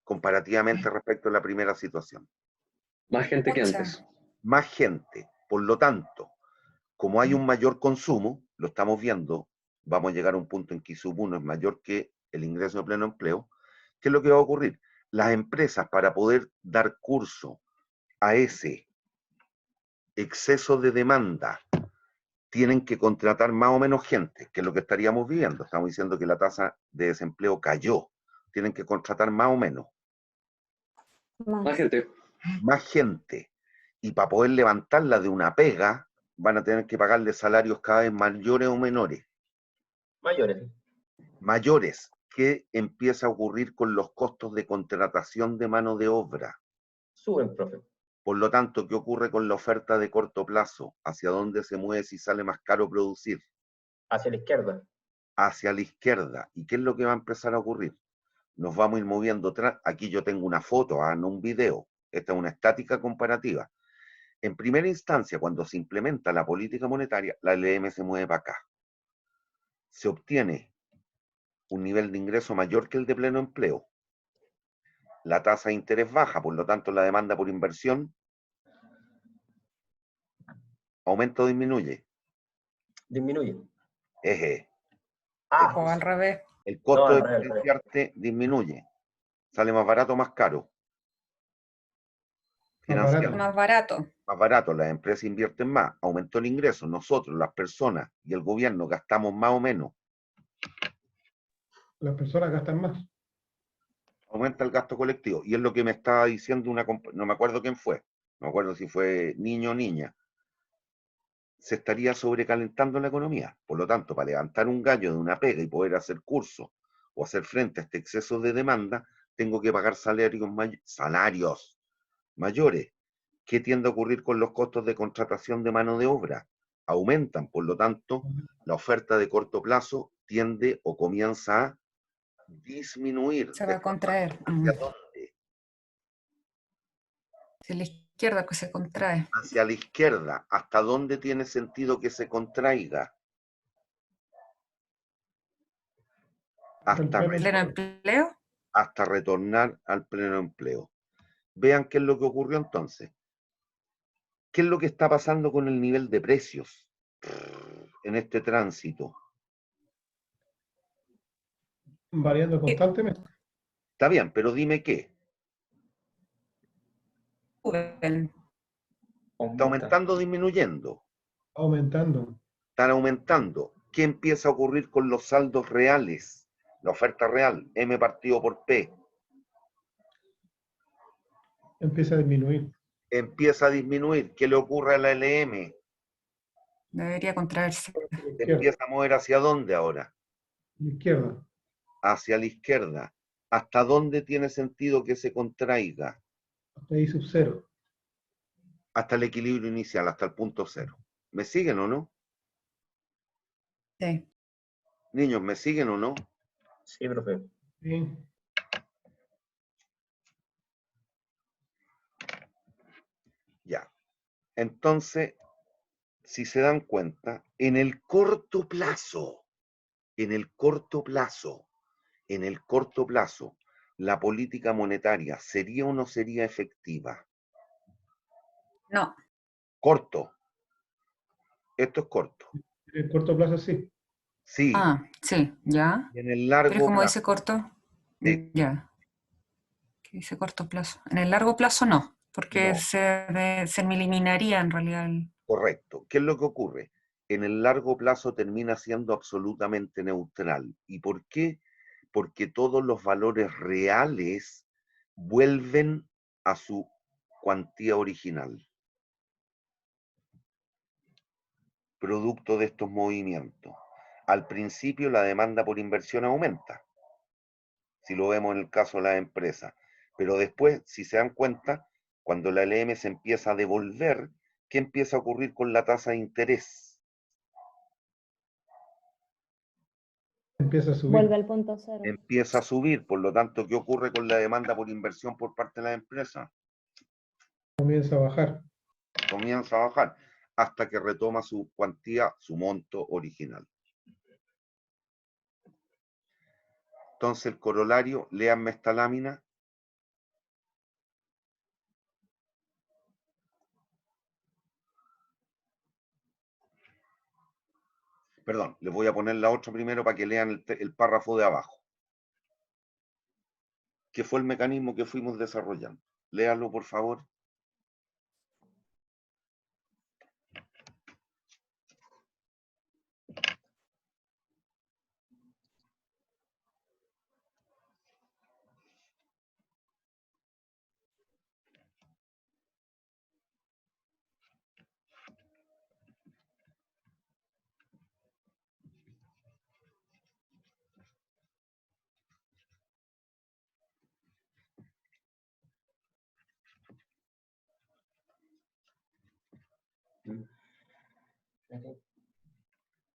comparativamente respecto a la primera situación. Más gente que Pucha. antes. Más gente. Por lo tanto, como hay un mayor consumo, lo estamos viendo, vamos a llegar a un punto en que ISUB1 es mayor que el ingreso de pleno empleo. ¿Qué es lo que va a ocurrir? Las empresas, para poder dar curso a ese exceso de demanda, tienen que contratar más o menos gente, que es lo que estaríamos viviendo. Estamos diciendo que la tasa de desempleo cayó. Tienen que contratar más o menos. Más gente. Más gente. Y para poder levantarla de una pega, van a tener que pagarle salarios cada vez mayores o menores. Mayores. Mayores. ¿Qué empieza a ocurrir con los costos de contratación de mano de obra? Suben, profe. Por lo tanto, ¿qué ocurre con la oferta de corto plazo? ¿Hacia dónde se mueve si sale más caro producir? Hacia la izquierda. Hacia la izquierda. ¿Y qué es lo que va a empezar a ocurrir? Nos vamos a ir moviendo atrás. Aquí yo tengo una foto, no un video. Esta es una estática comparativa. En primera instancia, cuando se implementa la política monetaria, la LM se mueve para acá. Se obtiene un nivel de ingreso mayor que el de pleno empleo. La tasa de interés baja, por lo tanto la demanda por inversión aumenta o disminuye. Disminuye. Eje. O al revés. El costo No, de al revés. financiarte disminuye. Sale más barato o más caro. Financiar. Más barato. Más barato, las empresas invierten más, aumentó el ingreso, nosotros, las personas y el gobierno gastamos más o menos. Las personas gastan más. Aumenta el gasto colectivo. Y es lo que me estaba diciendo no me acuerdo quién fue, no me acuerdo si fue niño o niña. Se estaría sobrecalentando la economía. Por lo tanto, para levantar un gallo de una pega y poder hacer cursos o hacer frente a este exceso de demanda, tengo que pagar salarios mayores. ¿Qué tiende a ocurrir con los costos de contratación de mano de obra? Aumentan, por lo tanto, la oferta de corto plazo tiende o comienza a disminuir. Se va a contraer. ¿Hacia dónde? Hacia la izquierda que se contrae. Hacia la izquierda. ¿Hasta dónde tiene sentido que se contraiga? Hasta ¿Pleno empleo? Hasta retornar al pleno empleo. Vean qué es lo que ocurrió entonces. ¿Qué es lo que está pasando con el nivel de precios en este tránsito? Variando constantemente. Está bien, pero dime qué. Suben. ¿Está aumentando o disminuyendo? Aumentando. Están aumentando. ¿Qué empieza a ocurrir con los saldos reales? La oferta real, M partido por P. Empieza a disminuir. Empieza a disminuir. ¿Qué le ocurre a la LM? Debería contraerse. ¿Se empieza a mover hacia dónde ahora? La izquierda. Hacia la izquierda. ¿Hasta dónde tiene sentido que se contraiga? Hasta ahí sub cero. Hasta el equilibrio inicial, hasta el punto cero. ¿Me siguen o no? Sí. Niños, ¿me siguen o no? Sí, profe. Sí. Ya. Entonces, si se dan cuenta, en el corto plazo, la política monetaria ¿sería o no sería efectiva? No. Corto. Esto es corto. En el corto plazo sí. Sí. Ah, sí, ya. En el largo Pero como plazo. dice corto, Sí. ya. ¿Qué dice corto plazo? En el largo plazo no, porque No. se me eliminaría en realidad el... Correcto. ¿Qué es lo que ocurre? En el largo plazo termina siendo absolutamente neutral. ¿Y por qué? Porque todos los valores reales vuelven a su cuantía original, producto de estos movimientos. Al principio la demanda por inversión aumenta, si lo vemos en el caso de las empresas, pero después, si se dan cuenta, cuando la LM se empieza a devolver, ¿qué empieza a ocurrir con la tasa de interés? Empieza a subir. Vuelve al punto cero. Empieza a subir, por lo tanto, ¿qué ocurre con la demanda por inversión por parte de las empresas? Comienza a bajar. Comienza a bajar hasta que retoma su cuantía, su monto original. Entonces el corolario, léanme esta lámina, Perdón, les voy a poner la otra primero para que lean el párrafo de abajo. Que fue el mecanismo que fuimos desarrollando. Léalo, por favor.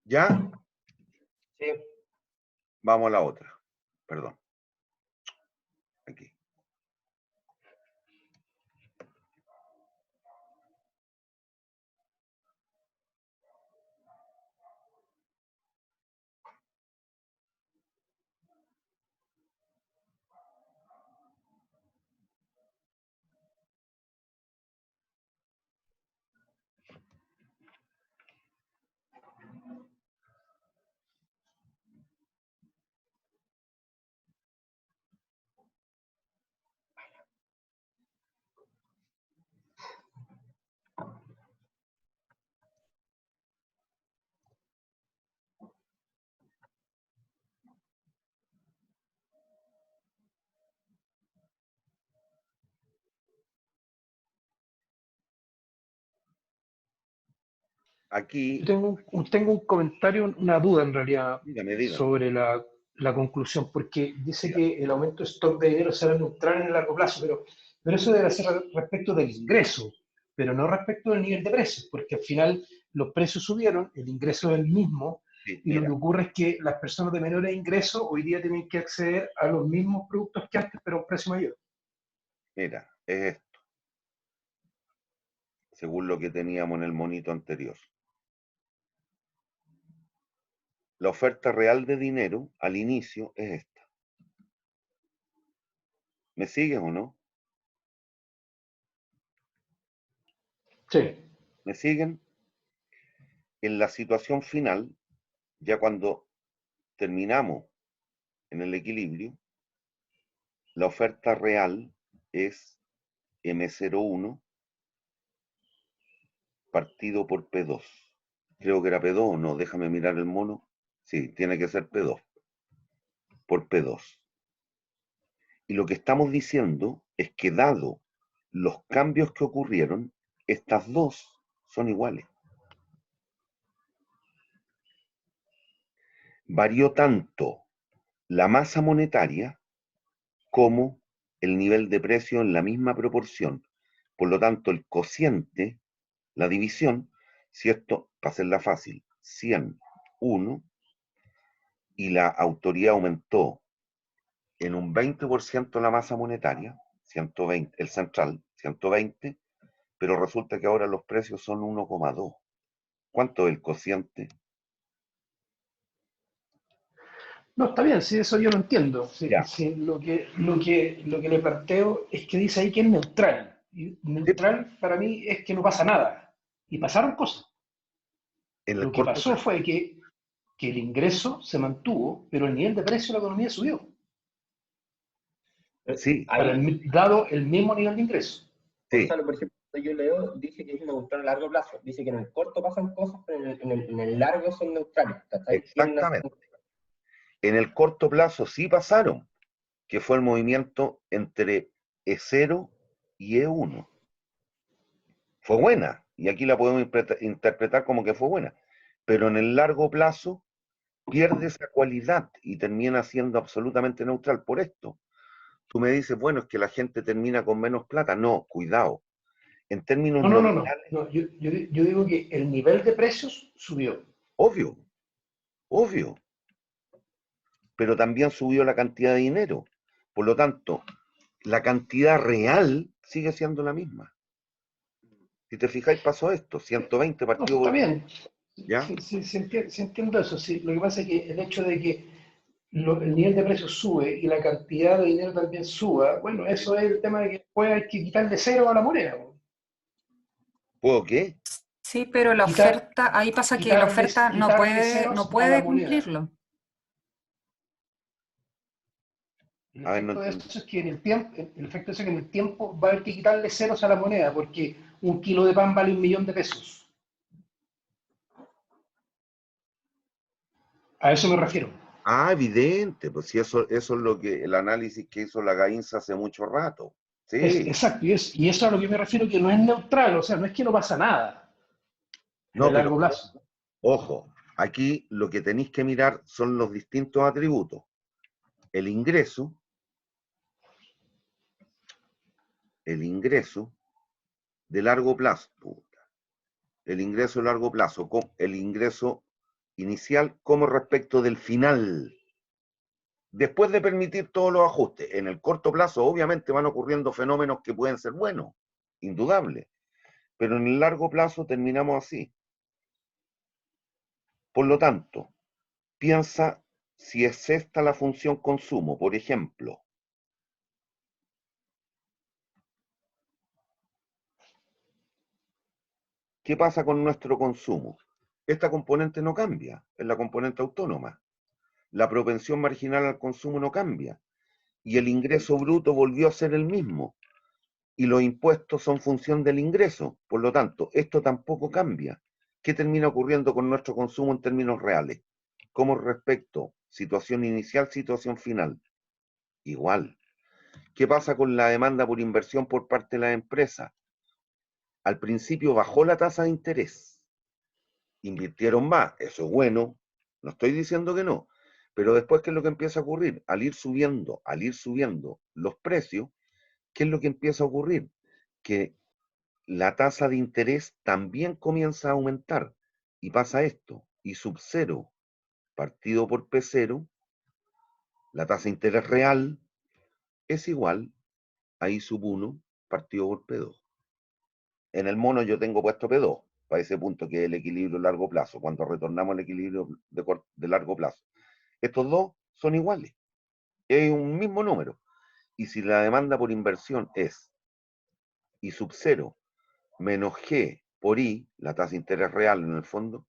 ¿Ya? Sí. Vamos a la otra. Perdón. Aquí. Aquí, Yo tengo un comentario, una duda en realidad, dígame. sobre la conclusión, porque dice Diga. que el aumento de stock de dinero será neutral en el largo plazo, pero eso debe ser respecto del ingreso, pero no respecto del nivel de precios, porque al final los precios subieron, el ingreso es el mismo, Sí, y lo mira, que ocurre es que las personas de menores ingresos hoy día tienen que acceder a los mismos productos que antes, pero a un precio mayor. mira, es esto, según lo que teníamos en el monito anterior. La oferta real de dinero al inicio es esta. ¿Me siguen o no? Sí. ¿Me siguen? En la situación final, ya cuando terminamos en el equilibrio, la oferta real es M01 partido por P2. Creo que era P2 o no, déjame mirar el mono. Sí, tiene que ser P2, por P2. Y lo que estamos diciendo es que dado los cambios que ocurrieron, estas dos son iguales. Varió tanto la masa monetaria como el nivel de precio en la misma proporción. Por lo tanto, el cociente, la división, si esto, para hacerla fácil, 101, y la autoridad aumentó en un 20% la masa monetaria, 120, el central, 120, pero resulta que ahora los precios son 1,2. ¿Cuánto es el cociente? No, está bien, sí, eso yo lo entiendo. Sí, Ya. sí, lo que le planteo es que dice ahí que es neutral. Y neutral para mí es que no pasa nada. Y pasaron cosas. En el Lo que corto pasó fue que el ingreso se mantuvo, pero el nivel de precio de la economía subió, sí, dado el mismo nivel de ingreso. sí, Gonzalo, por ejemplo, yo leo, dice que es neutral a largo plazo. Dice que en el corto pasan cosas, pero en el largo son neutrales. ¿Cachai? exactamente. En el corto plazo sí pasaron, que fue el movimiento entre E0 y E1. Fue buena, y aquí la podemos interpretar como que fue buena, pero en el largo plazo pierde esa cualidad y termina siendo absolutamente neutral por esto. Tú me dices, bueno, es que la gente termina con menos plata. No, cuidado. En términos No. nominales, Yo digo que el nivel de precios subió. obvio, obvio, pero también subió la cantidad de dinero. Por lo tanto, la cantidad real sigue siendo la misma. Si te fijáis, pasó esto, 120 No, partidos. está bien. ¿Ya? Sí entiendo eso. Sí. Lo que pasa es que el hecho de que el nivel de precios sube y la cantidad de dinero también suba, bueno, eso es el tema de que después hay que quitarle cero a la moneda. ¿Puedo qué? Sí, pero la Quitar- oferta, ahí pasa que la oferta no quitarle ceros no a la puede moneda. cumplirlo. El A ver, efecto no de entiendo. eso es que el efecto es que en el tiempo va a haber que quitarle ceros a la moneda, porque un kilo de pan vale 1.000.000 de pesos. A eso me refiero. Ah, evidente, pues si eso es lo que el análisis que hizo la Gainza hace mucho rato. Sí. Exacto, y eso es a lo que me refiero, que no es neutral, o sea, no es que no pasa nada en No, el pero largo plazo. ojo, aquí lo que tenéis que mirar son los distintos atributos. El ingreso de largo plazo, el ingreso de largo plazo, el ingreso inicial como respecto del final. Después de permitir todos los ajustes, en el corto plazo obviamente van ocurriendo fenómenos que pueden ser buenos, indudable, pero en el largo plazo terminamos así. Por lo tanto, piensa si es esta la función consumo, por ejemplo. ¿Qué pasa con nuestro consumo? Esta componente no cambia, es la componente autónoma. La propensión marginal al consumo no cambia. Y el ingreso bruto volvió a ser el mismo. Y los impuestos son función del ingreso. Por lo tanto, esto tampoco cambia. ¿Qué termina ocurriendo con nuestro consumo en términos reales? Como respecto, situación inicial, situación final. Igual. ¿Qué pasa con la demanda por inversión por parte de la empresa? Al principio bajó la tasa de interés. Invirtieron más, eso es bueno, no estoy diciendo que no, pero después, ¿qué es lo que empieza a ocurrir? Al ir subiendo los precios, ¿qué es lo que empieza a ocurrir? Que la tasa de interés también comienza a aumentar y pasa esto, y sub cero partido por P0, la tasa de interés real es igual a I sub 1 partido por P2. En el mono yo tengo puesto P2, para ese punto que es el equilibrio a largo plazo, cuando retornamos al equilibrio de largo plazo. Estos dos son iguales, es un mismo número. Y si la demanda por inversión es I sub 0 menos G por I, la tasa de interés real en el fondo,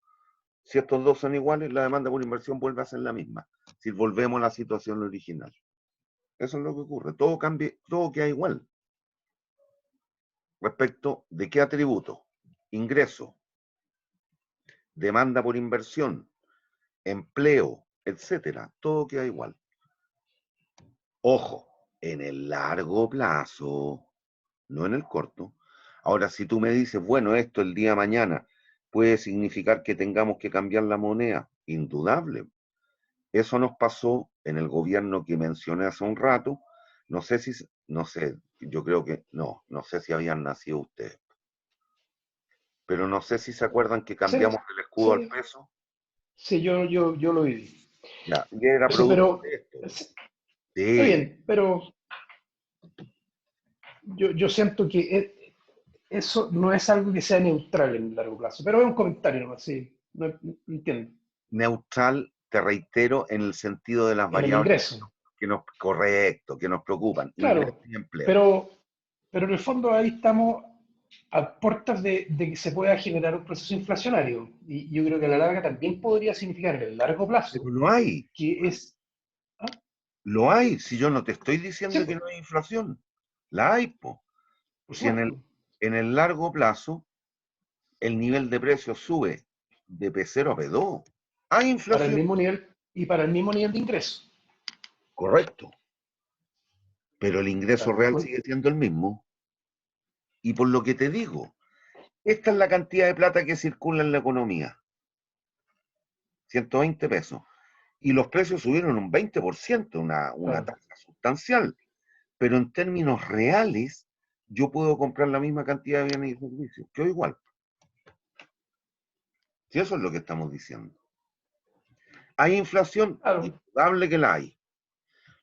si estos dos son iguales, la demanda por inversión vuelve a ser la misma, si volvemos a la situación original. Eso es lo que ocurre, todo cambia, todo queda igual. Respecto de qué atributo, ingreso, demanda por inversión, empleo, etcétera, todo queda igual. Ojo, en el largo plazo, no en el corto. Ahora, si tú me dices, bueno, esto el día de mañana puede significar que tengamos que cambiar la moneda, indudable. Eso nos pasó en el gobierno que mencioné hace un rato. No sé si, no sé, yo creo que no sé si habían nacido ustedes. Pero no sé si se acuerdan que cambiamos el escudo al peso. Sí, yo lo viví. Ya, y era Eso, producto pero de esto. está Sí, bien, pero yo siento que eso no es algo que sea neutral en el largo plazo, pero es un comentario nomás, sí, no entiendo. neutral, te reitero, en el sentido de las En el variables ingreso, correcto, que nos preocupan, ingreso claro, y empleo. pero en el fondo ahí estamos a puertas de que se pueda generar un proceso inflacionario, y yo creo que a la larga también podría significar en el largo plazo Pero lo hay, que es... ¿ah? lo hay. Si yo no te estoy Sí, diciendo que no hay inflación, la hay, po. por Si supuesto, en el largo plazo el nivel de precios sube de P0 a P2, hay para el inflación, mismo nivel y para el mismo nivel de ingreso. correcto, pero el ingreso real Claro, sigue siendo el mismo. Y por lo que te digo, esta es la cantidad de plata que circula en la economía, 120 pesos. Y los precios subieron un 20%, una claro. tasa sustancial. Pero en términos reales, yo puedo comprar la misma cantidad de bienes y servicios, que igual. Si eso es lo que estamos diciendo. ¿Hay inflación? Claro. Indudable que la hay.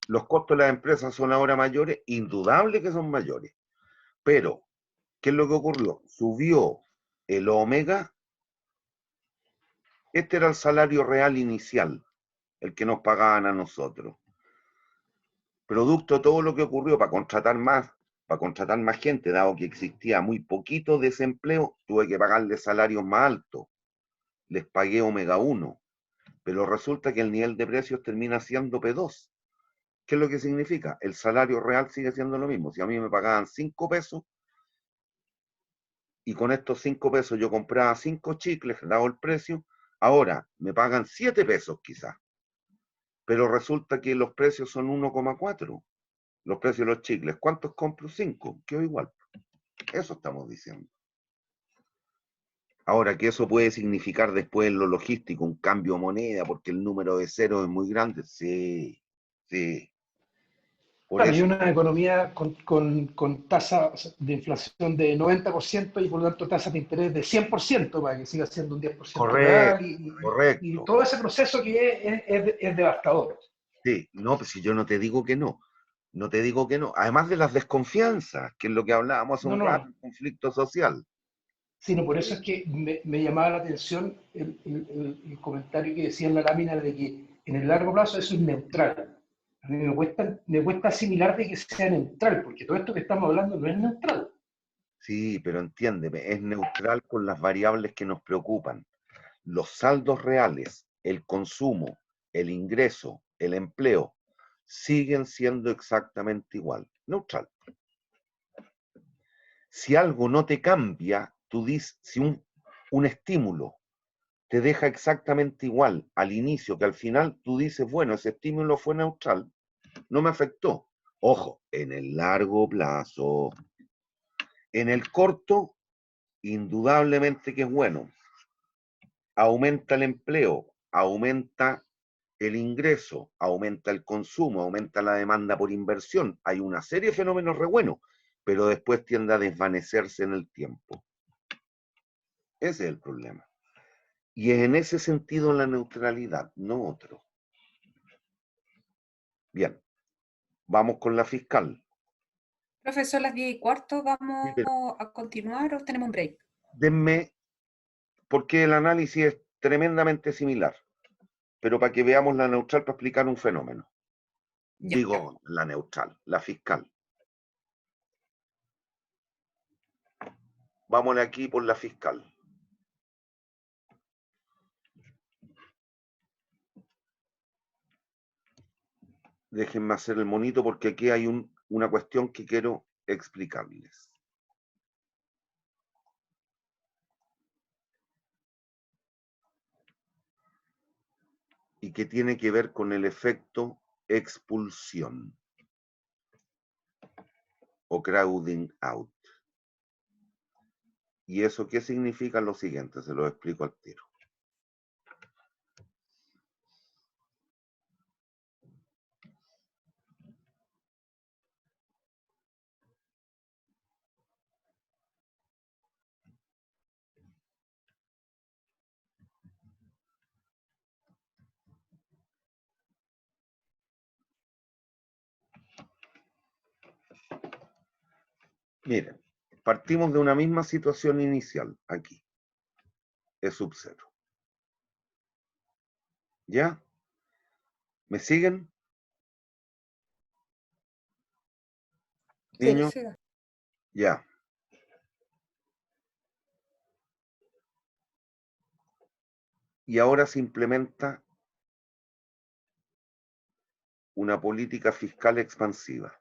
¿Los costos de las empresas son ahora mayores? Indudable que son mayores. Pero, ¿qué es lo que ocurrió? Subió el omega. Este era el salario real inicial, el que nos pagaban a nosotros. Producto de todo lo que ocurrió para contratar más para contratar más gente, dado que existía muy poquito desempleo, tuve que pagarle salarios más altos. Les pagué Omega 1, pero resulta que el nivel de precios termina siendo P2. ¿Qué es lo que significa? El salario real sigue siendo lo mismo. Si a mí me pagaban 5 pesos y con estos 5 pesos yo compraba 5 chicles, dado el precio, ahora me pagan 7 pesos quizás. Pero resulta que los precios son 1,4. Los precios de los chicles. ¿Cuántos compro? 5. Quedó igual. Eso estamos diciendo. Ahora, que eso puede significar después en lo logístico un cambio de moneda porque el número de ceros es muy grande. Sí, sí. Por Claro, y eso, una economía con tasas de inflación de 90% y por lo tanto tasas de interés de 100% para que siga siendo un 10% real correcto, y correcto. todo ese proceso que es devastador. Sí, no, pues si yo no te digo que no. No te digo que no. Además de las desconfianzas, que es lo que hablábamos hace No, un rato, no, el conflicto social. sino por eso es que me llamaba la atención el comentario que decía en la lámina de que en el largo plazo eso es neutral. A mí me cuesta asimilar de que sea neutral, porque todo esto que estamos hablando no es neutral. Sí, pero entiéndeme, es neutral con las variables que nos preocupan. Los saldos reales, el consumo, el ingreso, el empleo, siguen siendo exactamente igual. Neutral. Si algo no te cambia, tú dices, si un estímulo te deja exactamente igual al inicio que al final, tú dices, bueno, ese estímulo fue neutral, no me afectó. Ojo, en el largo plazo. En el corto, indudablemente que es bueno. Aumenta el empleo, aumenta el ingreso, aumenta el consumo, aumenta la demanda por inversión. Hay una serie de fenómenos re buenos, pero después tiende a desvanecerse en el tiempo. Ese es el problema. Y es en ese sentido la neutralidad, no otro. Bien, vamos con la fiscal. Profesor, las 10:15, Sí, ¿vamos pero a continuar o tenemos un break? denme, porque el análisis es tremendamente similar, pero para que veamos la neutral para explicar un fenómeno. Ya. Digo, la neutral, la fiscal. Vámonos aquí por la fiscal. Déjenme hacer el monito porque aquí hay una cuestión que quiero explicarles. Y que tiene que ver con el efecto expulsión o crowding out. ¿Y eso qué significa? Lo siguiente, se lo explico al tiro. Miren, partimos de una misma situación inicial aquí. Es sub cero. ¿Ya? ¿Me siguen, Sí, niños? sí. Ya. Y ahora se implementa una política fiscal expansiva.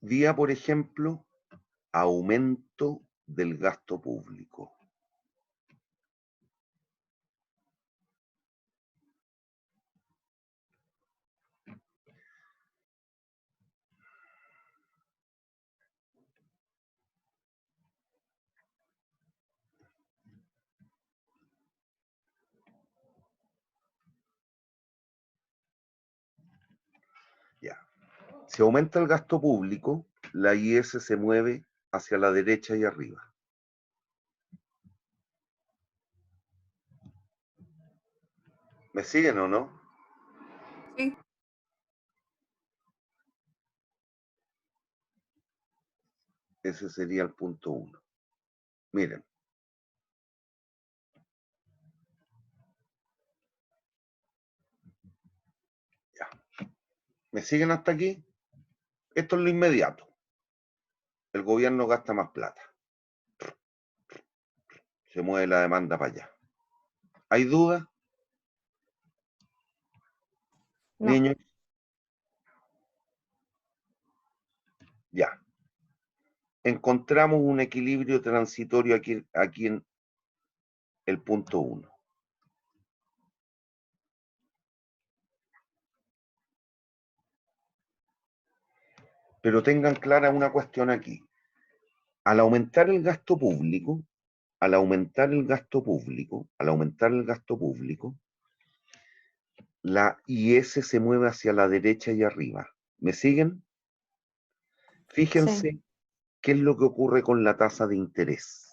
Vía, por ejemplo, aumento del gasto público. Ya. Si aumenta el gasto público, la IS se mueve hacia la derecha y arriba. ¿Me siguen o no? Sí. Ese sería el punto 1. Miren. Ya. ¿Me siguen hasta aquí? Esto es lo inmediato. El gobierno gasta más plata. Se mueve la demanda para allá. ¿Hay dudas? No. Niños. Ya. Encontramos un equilibrio transitorio aquí en el punto 1. Pero tengan clara una cuestión aquí. Al aumentar el gasto público, la IS se mueve hacia la derecha y arriba. ¿Me siguen? Fíjense Sí. qué es lo que ocurre con la tasa de interés.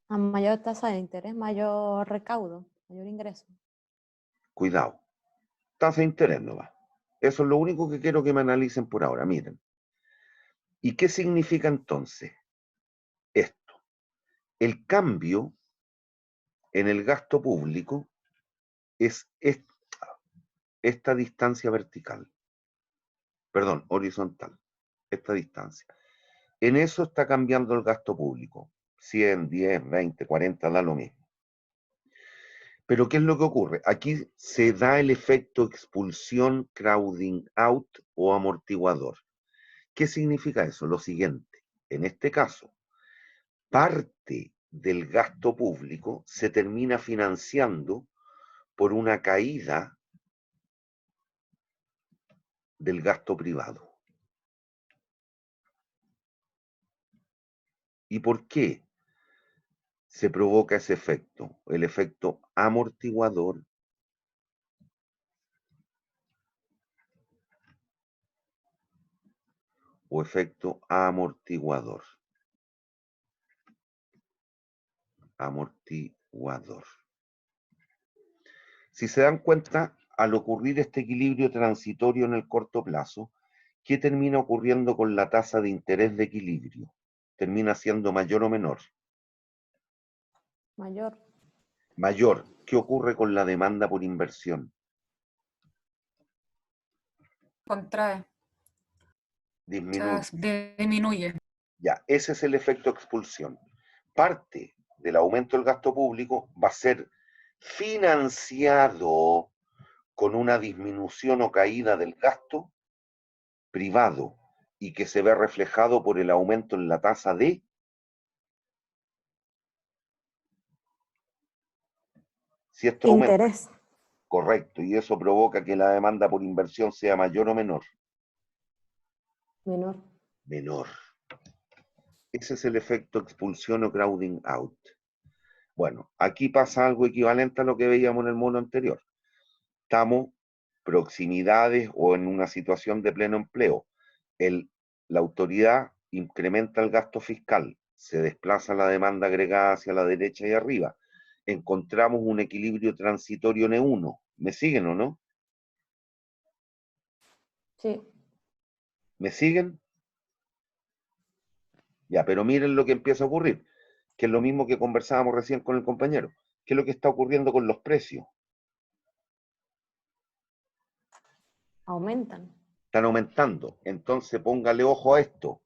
A mayor tasa de interés, mayor recaudo, mayor ingreso. Cuidado. Tasa de interés no va. Eso es lo único que quiero que me analicen por ahora. Miren. ¿Y qué significa entonces esto? El cambio en el gasto público es esta distancia vertical. Perdón, horizontal. Esta distancia. En eso está cambiando el gasto público. 100, 10, 20, 40, da lo mismo. Pero ¿qué es lo que ocurre? Aquí se da el efecto expulsión, crowding out o amortiguador. ¿Qué significa eso? Lo siguiente. En este caso, parte del gasto público se termina financiando por una caída del gasto privado. ¿Y por qué se provoca ese efecto? El efecto amortiguador o efecto amortiguador. Amortiguador. Si se dan cuenta, al ocurrir este equilibrio transitorio en el corto plazo, ¿qué termina ocurriendo con la tasa de interés de equilibrio? ¿Termina siendo mayor o menor? Mayor. Mayor. ¿Qué ocurre con la demanda por inversión? Contrae. Disminuye. Disminuye. Ya, ese es el efecto expulsión. Parte del aumento del gasto público va a ser financiado con una disminución o caída del gasto privado y que se ve reflejado por el aumento en la tasa de si esto aumenta. Interés. Correcto, y eso provoca que la demanda por inversión sea mayor o menor. Menor. Menor. Ese es el efecto expulsión o crowding out. Bueno, aquí pasa algo equivalente a lo que veíamos en el mono anterior. Estamos proximidades o en una situación de pleno empleo. La autoridad incrementa el gasto fiscal, se desplaza la demanda agregada hacia la derecha y arriba. Encontramos un equilibrio transitorio N1. ¿Me siguen o no? Sí. ¿Me siguen? Ya, pero miren lo que empieza a ocurrir, que es lo mismo que conversábamos recién con el compañero. ¿Qué es lo que está ocurriendo con los precios? Aumentan. Están aumentando. Entonces póngale ojo a esto.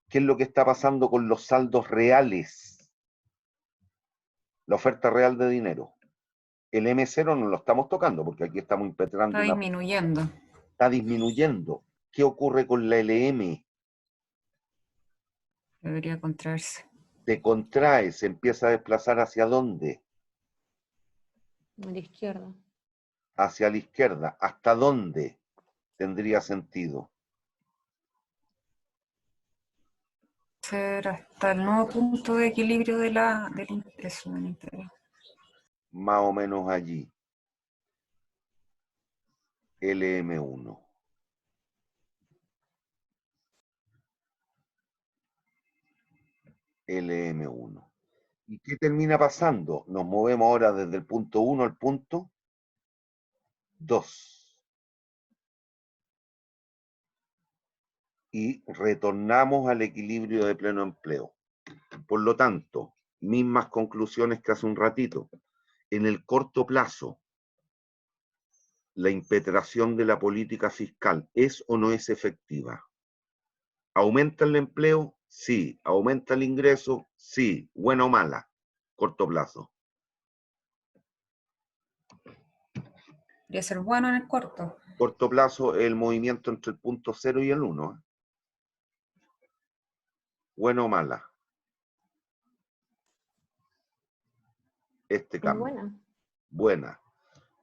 ¿Qué es lo que está pasando con los saldos reales? La oferta real de dinero. El M0 no lo estamos tocando porque aquí estamos impetrando. Está disminuyendo. Está disminuyendo. ¿Qué ocurre con la LM? Debería contraerse. Se contrae, se empieza a desplazar ¿hacia dónde? A la izquierda. Hacia la izquierda. ¿Hasta dónde tendría sentido? Ser hasta el nuevo punto de equilibrio del interés. Más o menos allí. LM1. LM1. ¿Y qué termina pasando? Nos movemos ahora desde el punto 1 al punto 2. y retornamos al equilibrio de pleno empleo. Por lo tanto, mismas conclusiones que hace un ratito. En el corto plazo, la impetración de la política fiscal ¿es o no es efectiva? ¿Aumenta el empleo? Sí. ¿Aumenta el ingreso? Sí. ¿Buena o mala? Corto plazo. Podría ser bueno en el corto. Corto plazo, el movimiento entre el punto 0 y el 1. ¿Buena o mala? Este cambio. Buena. Buena.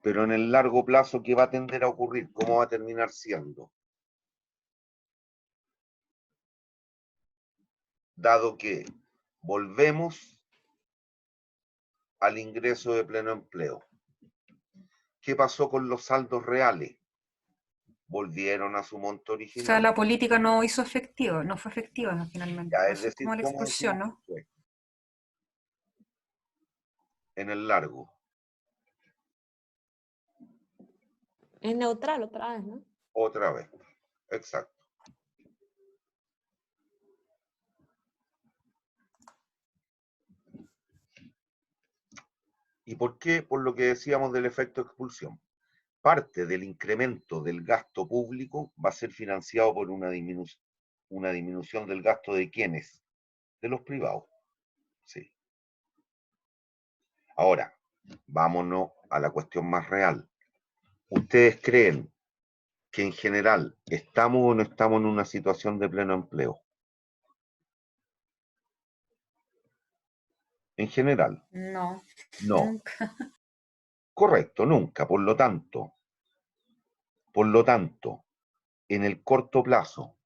Pero en el largo plazo, ¿qué va a tender a ocurrir? ¿Cómo va a terminar siendo? Dado que volvemos al ingreso de pleno empleo. ¿Qué pasó con los saldos reales? Volvieron a su monto O original. sea, la política no hizo efectivo, no fue efectiva finalmente. Ya, es Eso es decir, como la ¿cómo expulsión, decimos ¿no? que fue? En el largo. Es neutral otra vez, ¿no? Otra vez. Exacto. ¿Y por qué? Por lo que decíamos del efecto expulsión. Parte del incremento del gasto público va a ser financiado por una disminución del gasto de ¿quiénes? De los privados. Sí. Ahora, vámonos a la cuestión más real. ¿Ustedes creen que en general estamos o no estamos en una situación de pleno empleo? En general. No. No. Nunca. Correcto, nunca. Por lo tanto, en el corto plazo,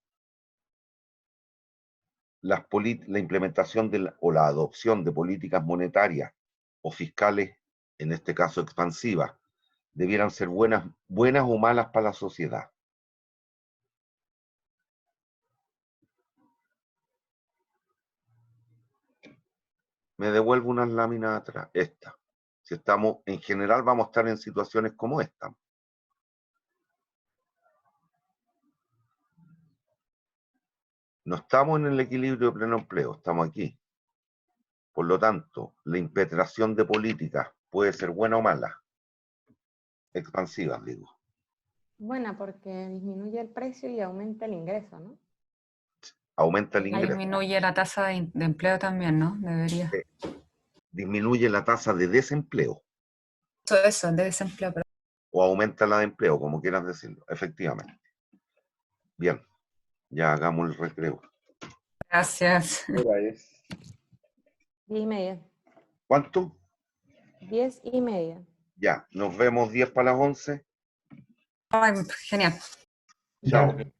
la implementación o la adopción de políticas monetarias o fiscales, en este caso expansivas, debieran ser buenas o malas para la sociedad. Me devuelvo unas láminas atrás, esta. Si estamos, en general vamos a estar en situaciones como esta. No estamos en el equilibrio de pleno empleo, estamos aquí. Por lo tanto, la impetración de políticas puede ser buena o mala. Expansivas, digo. Buena porque disminuye el precio y aumenta el ingreso, ¿no? Aumenta el Y ingreso. disminuye la tasa de empleo también, ¿no? Debería. Disminuye la tasa de desempleo. Eso, de desempleo. Pero... O aumenta la de empleo, como quieras decirlo, efectivamente. Bien, ya hagamos el recreo. Gracias. Hora es. 10:30. ¿Cuánto? 10:30. Ya, nos vemos 10 para las 11. Ay, genial. Chao. Ya.